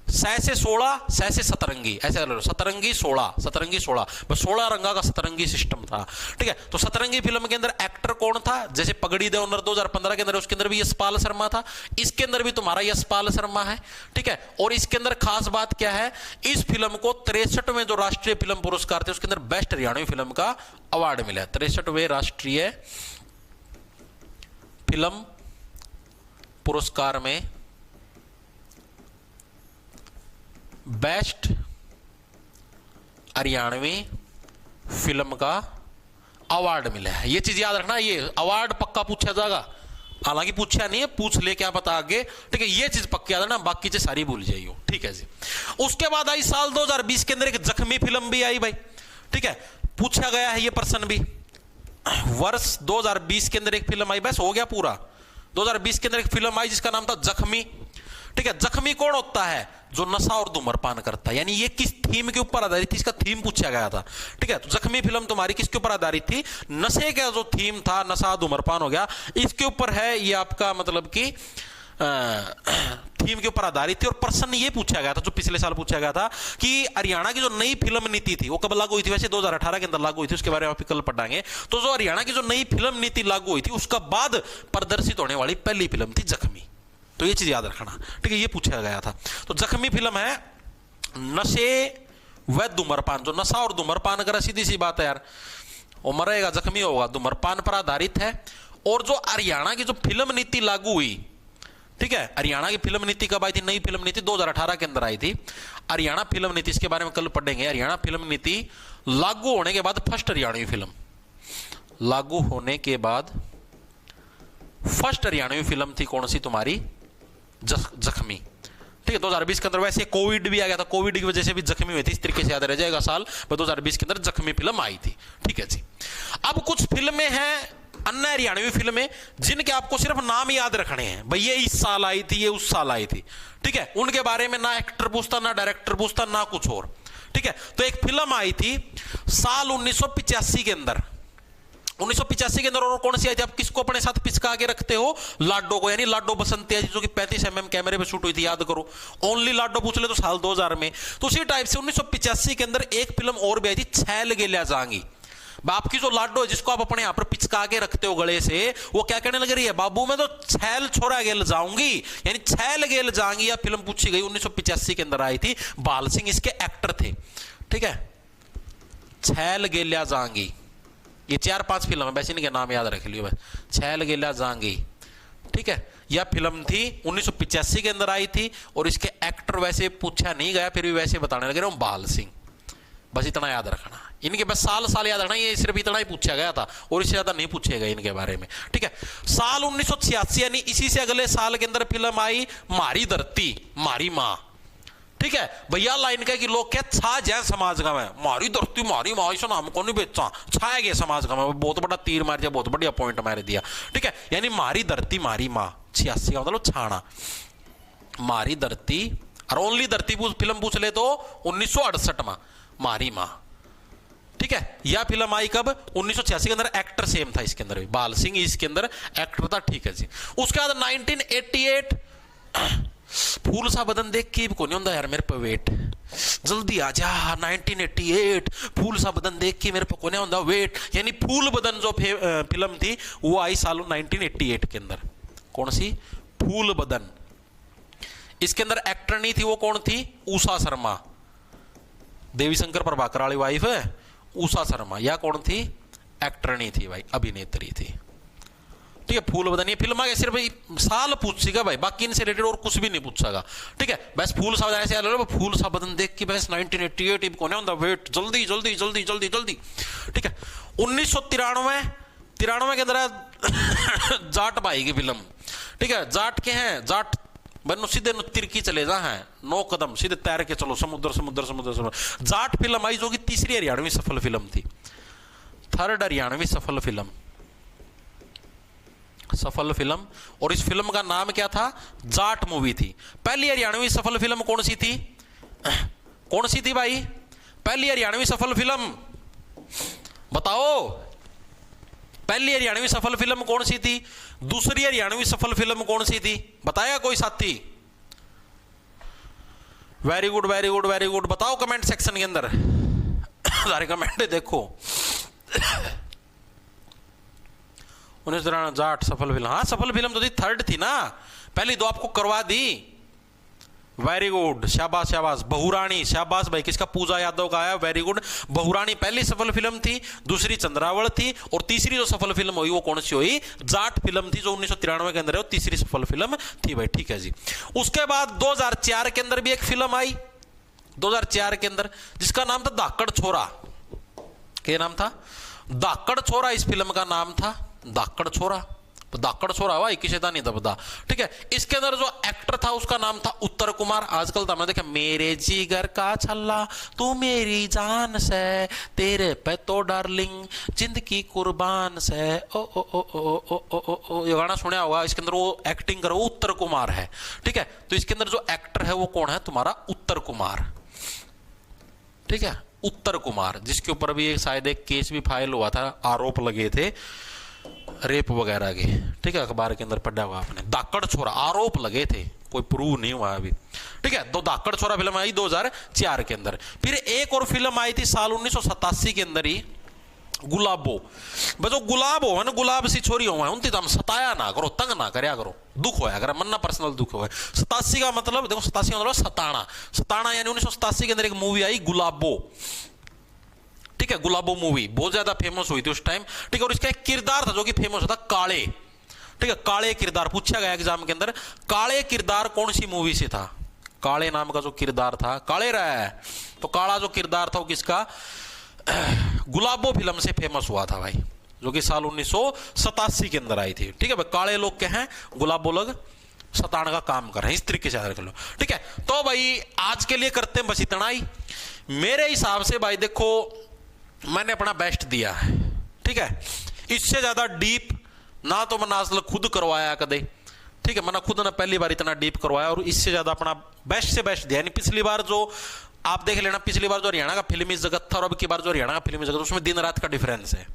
6 से 16, 6 से सतरंगी, ऐसे सतरंगी 16, सतरंगी 16, बस 16 रंगा का सतरंगी सिस्टम था। ठीक है, तो सतरंगी फिल्म के अंदर एक्टर कौन था, जैसे पगड़ी दे ओनर 2015 के अंदर, उसके अंदर भी यशपाल शर्मा था, इसके अंदर भी तुम्हारा यशपाल शर्मा है। ठीक है, और इसके अंदर खास बात क्या है, इस फिल्म को 63वें जो राष्ट्रीय फिल्म पुरस्कार थे उसके अंदर बेस्ट हरियाणवी फिल्म का अवार्ड मिला। 63वें राष्ट्रीय फिल्म पुरस्कार में बेस्ट हरियाणवी फिल्म का अवार्ड मिला है। ये चीज याद रखना, ये अवार्ड पक्का पूछा जाएगा, हालांकि पूछा नहीं है, पूछ ले क्या पता आगे। ठीक है, ये चीज पक्की याद रखना, बाकी चीज सारी भूल जाइयो। ठीक है जी। उसके बाद आई साल 2020 के अंदर एक जख्मी फिल्म भी आई भाई। ठीक है, पूछा गया है ये प्रश्न भी। वर्ष 2020 के अंदर एक फिल्म आई, बस हो गया पूरा। 2020 के अंदर एक फिल्म आई जिसका नाम था जख्मी। ठीक है, जख्मी कौन होता है, जो नशा और धूम्रपान करता है। यानी ये किस थीम के ऊपर आधारित थी, इसका थीम पूछा गया था। ठीक है, तो जख्मी फिल्म तुम्हारी किसके ऊपर आधारित थी, नशे का जो थीम था, नशा धूम्रपान हो गया, इसके ऊपर है ये आपका, मतलब कि थीम के ऊपर आधारित थी। और प्रश्न ये पूछा गया था, जो पिछले साल पूछा गया था, कि हरियाणा की जो नई फिल्म नीति थी वो कब लागू हुई थी, वैसे 2018 के अंदर लागू हुई थी, उसके बारे में आप कल पढ़ाएंगे। तो जो हरियाणा की जो नई फिल्म नीति लागू हुई थी उसका बाद प्रदर्शित होने वाली पहली फिल्म थी जख्मी। तो ये चीज याद रखना। ठीक है, ये पूछा गया था। तो जख्मी फिल्म है नशे वह धूम्रपान, जो नशा और धूम्रपान करा, सीधी सी बात है यार, वो मरेगा, जख्मी होगा, धूम्रपान पर आधारित है। और जो हरियाणा की जो फिल्म नीति लागू हुई, ठीक है, हरियाणा की फिल्म नीति कब आई थी? नई फिल्म नीति 2018 के अंदर आई थी। हरियाणा फिल्म नीति, इसके बारे में कल पढ़ेंगे। हरियाणा फिल्म नीति लागू होने के बाद फर्स्ट हरियाणवी फिल्म, लागू होने के बाद फर्स्ट हरियाणवी फिल्म थी कौन सी? तुम्हारी जख्मी, ठीक है। 2020 के अंदर वैसे कोविड भी आ गया था, कोविड की वजह से भी जख्मी हुई थी, इस तरीके से याद रह जाएगा साल। 2020 के अंदर जख्मी फिल्म आई थी, ठीक है जी। अब कुछ फिल्में हैं अन्य हरियाणवी फिल्में जिनके आपको सिर्फ नाम याद रखने हैं, भाई ये इस साल आई थी, ये उस साल आई थी, ठीक है। उनके बारे में ना एक्टर पूछता, ना डायरेक्टर पूछता, ना कुछ और, ठीक है। तो एक फिल्म आई थी साल 1985 के अंदर, 1985 के अंदर, और कौन सी आई थी? आप किसको अपने साथ पिचका के रखते हो? लाडो को, यानी लाडो बसंतिया जी, जो कि 35 mm कैमरे पे शूट हुई थी, याद करो। ओनली लाडो पूछ ले तो साल 2000 में। तो उसी टाइप से 1985 के अंदर एक फिल्म और भी आई थी, छैल गेल्या जांगी। आपकी जो लाडो है, जिसको आप अपने यहां पर पिचका के रखते हो गले से, वो क्या कहने लग रही है? बाबू मैं तो छैल छोरा गेल जाऊंगी, यानी छैल गेल जाएंगी। यह फिल्म पूछी गई 1985 के अंदर आई थी, बाल सिंह इसके एक्टर थे, ठीक है। छैल गेल्या जांगी, ये 4-5 फिल्म है, वैसे इनके नाम याद रख लियो बस। छैल गेल्या जांगी, ठीक है। यह फिल्म थी 1985 के अंदर आई थी, और इसके एक्टर वैसे पूछा नहीं गया, फिर भी वैसे बताने लगे रहे बाल सिंह, बस इतना याद रखना। इनके बस साल याद रखना, ये सिर्फ इतना ही पूछा गया था, और इससे ज्यादा नहीं पूछेगा इनके बारे में, ठीक है। साल 1986 यानी इसी से अगले साल के अंदर फिल्म आई मारी धरती मारी मां, ठीक है। भैया लाइन का कि लोग क्या छा जाए समाज का में, मारी धरती मारी मां, इस नाम को नहीं बेचा, छाया गया समाज का में, बहुत बड़ा तीर मार दिया, बहुत बढ़िया पॉइंट मार दिया, ठीक है। यानी मारी धरती मारी मां, 86 का मतलब छाना, मारी धरती। और ओनली धरती फिल्म पूछ ले तो 1968 में मारी मां, ठीक है। यह फिल्म आई कब? 1986 के अंदर। एक्टर सेम था इसके अंदर भी, बाल सिंह इसके अंदर एक्टर था, ठीक है जी। उसके बाद 1988 फूल सा बदन देख के को नहीं होता यार मेरे पे वेट, जल्दी आ जा। 1988 फूल सा बदन देख के मेरे पे को नहीं होता वेट, यानी फूल बदन जो फिल्म थी वो आई साल 1988 के अंदर। कौन सी? फूल बदन। इसके अंदर एक्टर नहीं थी, वो कौन थी? उषा शर्मा, देवी शंकर प्रभाकर वाली वाइफ है उषा शर्मा। या कौन थी? एक्टर नहीं थी भाई, अभिनेत्री थी, ठीक है। फूल बदन, ये फिल्म आगे सिर्फ साल पूछेगा भाई, बाकी इनसे रिलेटेड और कुछ भी नहीं पूछेगा, ठीक है। बस फूल सा बदन ऐसे फूल सा बदन देख के बस 1988 को नहीं होता वेट, जल्दी जल्दी जल्दी जल्दी जल्दी, ठीक है। 1993 के अंदर जाट भाई की फिल्म, ठीक है। जाट के हैं, जाट बनो सीधे तिरकी चले जा हैं, 9 कदम सीधे तैर के चलो, समुद्र समुद्र समुद्र समुद्र। जाट फिल्म आई जो कि तीसरी हरियाणवी सफल फिल्म थी, थर्ड हरियाणवी सफल फिल्म, सफल फिल्म। और इस फिल्म का नाम क्या था? जाट मूवी थी। पहली हरियाणवी सफल फिल्म कौन सी थी? कौन सी थी भाई पहली हरियाणवी सफल फिल्म? बताओ, पहली हरियाणवी सफल फिल्म कौन सी थी? दूसरी हरियाणवी सफल फिल्म कौन सी थी? बताया कोई साथी? Very good very good very good, बताओ कमेंट सेक्शन के अंदर, सारे कमेंट देखो। 1993 जाट सफल फिल्म, हाँ सफल फिल्म तो थी, थर्ड थी ना, पहली दो आपको करवा दी। वेरी गुड, शाबाश शाबाश। बहुरानी, शाबाश भाई, किसका? पूजा यादव का आया, वेरी गुड। बहुरानी पहली सफल फिल्म थी, दूसरी चंद्रावल थी, और तीसरी जो सफल फिल्म हुई वो कौन सी हुई? जाट फिल्म थी, जो 1993 के अंदर है, वो तीसरी सफल फिल्म थी भाई, ठीक है जी। उसके बाद 2004 के अंदर भी एक फिल्म आई, 2004 के अंदर, जिसका नाम था धाकड़ छोरा। क्या नाम था? धाकड़ छोरा इस फिल्म का नाम था, धाकड़ छोरा। तो धाकड़ छोरा हुआ, किसी नहीं था पता, ठीक है। इसके अंदर जो एक्टर था उसका नाम था उत्तर कुमार। आजकल तो हमने देखा मेरे जिगर का छल्ला तू मेरी जान से, तेरे पे तो डार्लिंग जिंदगी कुर्बान से, ओ ओ ओ ओ ओ ओ ओ ओ, ये गाना सुना होगा। इसके अंदर वो एक्टिंग करो उत्तर कुमार है, ठीक है। तो इसके अंदर जो एक्टर है वो कौन है? तुम्हारा उत्तर कुमार, ठीक है। उत्तर कुमार, जिसके ऊपर भी शायद एक केस भी फाइल हुआ था, आरोप लगे थे रेप वगैरह के, ठीक है, अखबार के अंदर पढ़ा हुआ आपने। धाकड़ छोरा आरोप लगे थे, कोई प्रूव नहीं हुआ अभी, ठीक है। तो धाकड़ छोरा फिल्म आई 2004 के अंदर। फिर एक और फिल्म आई थी साल 1987 के अंदर ही, गुलाबो भाई, जो गुलाब हो ना, गुलाब सी छोरी हो उनती तो हम सताया ना करो, तंग ना करया करो, दुख होया करे, मन ना पर्सनल दुख हो। 87 का मतलब देखो, 87 का मतलब सताना, सताना यानी 1987 के अंदर एक मूवी आई गुलाबो, ठीक है, गुलाबो मूवी बहुत ज्यादा फेमस हुई थी उस टाइम, ठीक है। और इसका एक किरदार था जो कि फेमस था, काले, ठीक है, काले किरदार पूछा गया एग्जाम के अंदर, काले किरदार कौन सी मूवी से था, काले नाम का जो किरदार था, काले रहा है तो काला जो किरदार था वो किसका, गुलाबो फिल्म से फेमस हुआ था भाई, जो कि साल 1987 के अंदर आई थी, ठीक है भाई। काले लोग क्या हैं, गुलाबो लोग सताने का काम कर रहे हैं, इस तरीके से याद रख लो, ठीक है। तो भाई आज के लिए करते हैं बस इतना ही। मेरे हिसाब से भाई देखो, मैंने अपना बेस्ट दिया है, ठीक है, इससे ज्यादा डीप ना तो मैंने आज तक खुद करवाया कदे, ठीक है, मैंने खुद ना पहली बार इतना डीप करवाया, और इससे ज्यादा अपना बेस्ट से बेस्ट दिया। पिछली बार जो आप देख लेना, पिछली बार जो हरियाणा का फिल्मी जगत था और अब की बार जो हरियाणा का फिल्मी जगत, उसमें दिन रात का डिफरेंस है।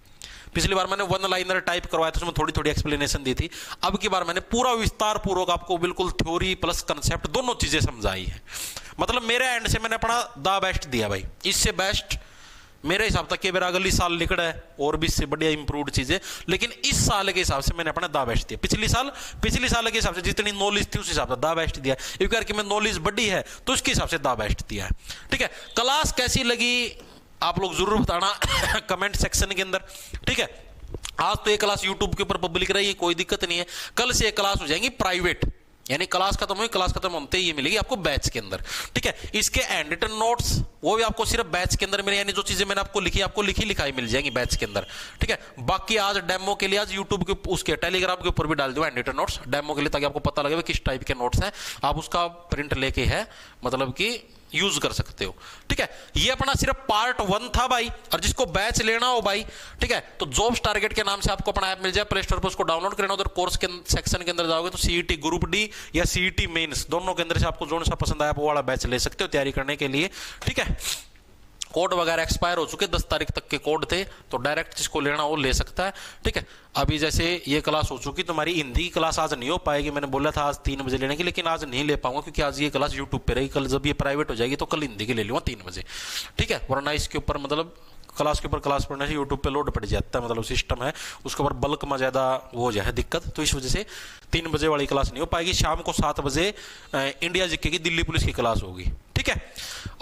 पिछली बार मैंने वन लाइनर टाइप करवाया था, उसमें थोड़ी थोड़ी एक्सप्लेनेशन दी थी, अब की बार मैंने पूरा विस्तार पूर्वक आपको बिल्कुल थ्योरी प्लस कंसेप्ट दोनों चीजें समझाई है। मतलब मेरे एंड से मैंने अपना द बेस्ट दिया भाई, इससे बेस्ट मेरे हिसाब तक के मेरा अगली साल निकला है और भी इससे बढ़िया इंप्रूव्ड चीजें, लेकिन इस साल के हिसाब से मैंने अपना दा बेस्ट दिया। पिछले साल के हिसाब से जितनी नॉलेज थी उस हिसाब से दा बेस्ट दिया, क्योंकि करके मैं नॉलेज बढ़ी है तो उसके हिसाब से दा बेस्ट दिया है, ठीक है। क्लास कैसी लगी आप लोग जरूर बताना कमेंट सेक्शन के अंदर, ठीक है। आज तो ये क्लास यूट्यूब के ऊपर पब्लिक रही, कोई दिक्कत नहीं है, कल से ये क्लास हो जाएंगी प्राइवेट, यानी क्लास खत्म हुई, क्लास खत्म होते ही ये मिलेगी आपको बैच के अंदर, ठीक है। इसके एंड रिटन नोट्स वो भी आपको सिर्फ बैच के अंदर मिले, यानी जो चीजें मैंने आपको लिखी, आपको लिखी लिखाई मिल जाएंगी बैच के अंदर, ठीक है। बाकी आज डेमो के लिए आज यूट्यूब के उसके टेलीग्राम के ऊपर भी डाल दो एंड रिटन नोट्स डेमो के लिए, ताकि आपको पता लगे किस टाइप के नोट्स हैं, आप उसका प्रिंट लेके है मतलब कि यूज कर सकते हो, ठीक है। ये अपना सिर्फ पार्ट 1 था भाई, और जिसको बैच लेना हो भाई, ठीक है, तो जॉब्स टारगेट के नाम से आपको अपना ऐप मिल जाए, प्ले स्टोर पर उसको डाउनलोड करना, उधर कोर्स के सेक्शन के अंदर जाओगे तो सीईटी ग्रुप डी या सीईटी मेंस दोनों के अंदर से आपको जो सा पसंद आया वो वाला बैच ले सकते हो तैयारी करने के लिए, ठीक है। कोड वगैरह एक्सपायर हो चुके, 10 तारीख तक के कोड थे, तो डायरेक्ट जिसको लेना वो ले सकता है, ठीक है। अभी जैसे ये क्लास हो चुकी, तो हमारी हिंदी की क्लास आज नहीं हो पाएगी, मैंने बोला था आज 3 बजे लेने की, लेकिन आज नहीं ले पाऊंगा क्योंकि आज ये क्लास यूट्यूब पे रहेगी, कल जब ये प्राइवेट हो जाएगी तो कल हिंदी की ले लूंगा 3 बजे, ठीक है। वरना इसके ऊपर मतलब क्लास के ऊपर क्लास पढ़ने से यूट्यूब पे लोड पड़ जाता है, मतलब सिस्टम है उसके ऊपर बल्क में ज़्यादा वो हो जाए दिक्कत, तो इस वजह से 3 बजे वाली क्लास नहीं हो पाएगी। शाम को 7 बजे इंडिया जीके की दिल्ली पुलिस की क्लास होगी, ठीक है।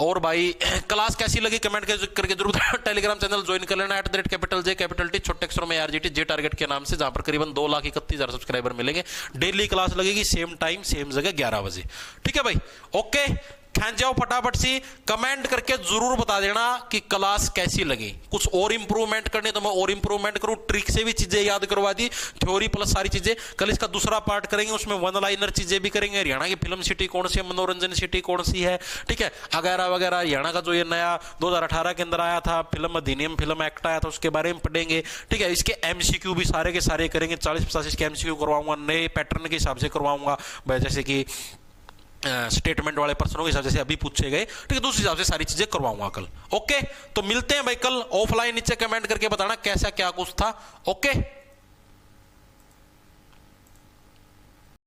और भाई क्लास कैसी लगी कमेंट करके जरूर टेलीग्राम चैनल ज्वाइन कर लेना, @J छोटे अक्षरों में RGT जे टारगेट के नाम से, जहां पर करीबन 2,31,000 सब्सक्राइबर मिलेंगे। डेली क्लास लगेगी सेम टाइम सेम जगह 11 बजे, ठीक है भाई, ओके। खींच जाओ फटाफट सी, कमेंट करके जरूर बता देना कि क्लास कैसी लगी, कुछ और इंप्रूवमेंट करनी तो मैं और इंप्रूवमेंट करूं, ट्रिक से भी चीजें याद करवा दी, थ्योरी प्लस सारी चीजें। कल इसका दूसरा पार्ट करेंगे, उसमें वन लाइनर चीजें भी करेंगे, हरियाणा की फिल्म सिटी कौन सी है, मनोरंजन सिटी कौन सी है, ठीक है, वगैरह वगैरह। हरियाणा का जो ये नया 2018 के अंदर आया था फिल्म अधिनियम फिल्म एक्ट आया था, उसके बारे में पढ़ेंगे, ठीक है। इसके MCQ भी सारे के सारे करेंगे, 40-50 के MCQ करवाऊंगा, नए पैटर्न के हिसाब से करवाऊंगा, जैसे कि स्टेटमेंट वाले प्रश्नों के हिसाब से अभी पूछे गए, ठीक है, दूसरे हिसाब से सारी चीजें करवाऊंगा कल, ओके। तो मिलते हैं भाई कल ऑफलाइन, नीचे कमेंट करके बताना कैसा क्या कुछ था, ओके।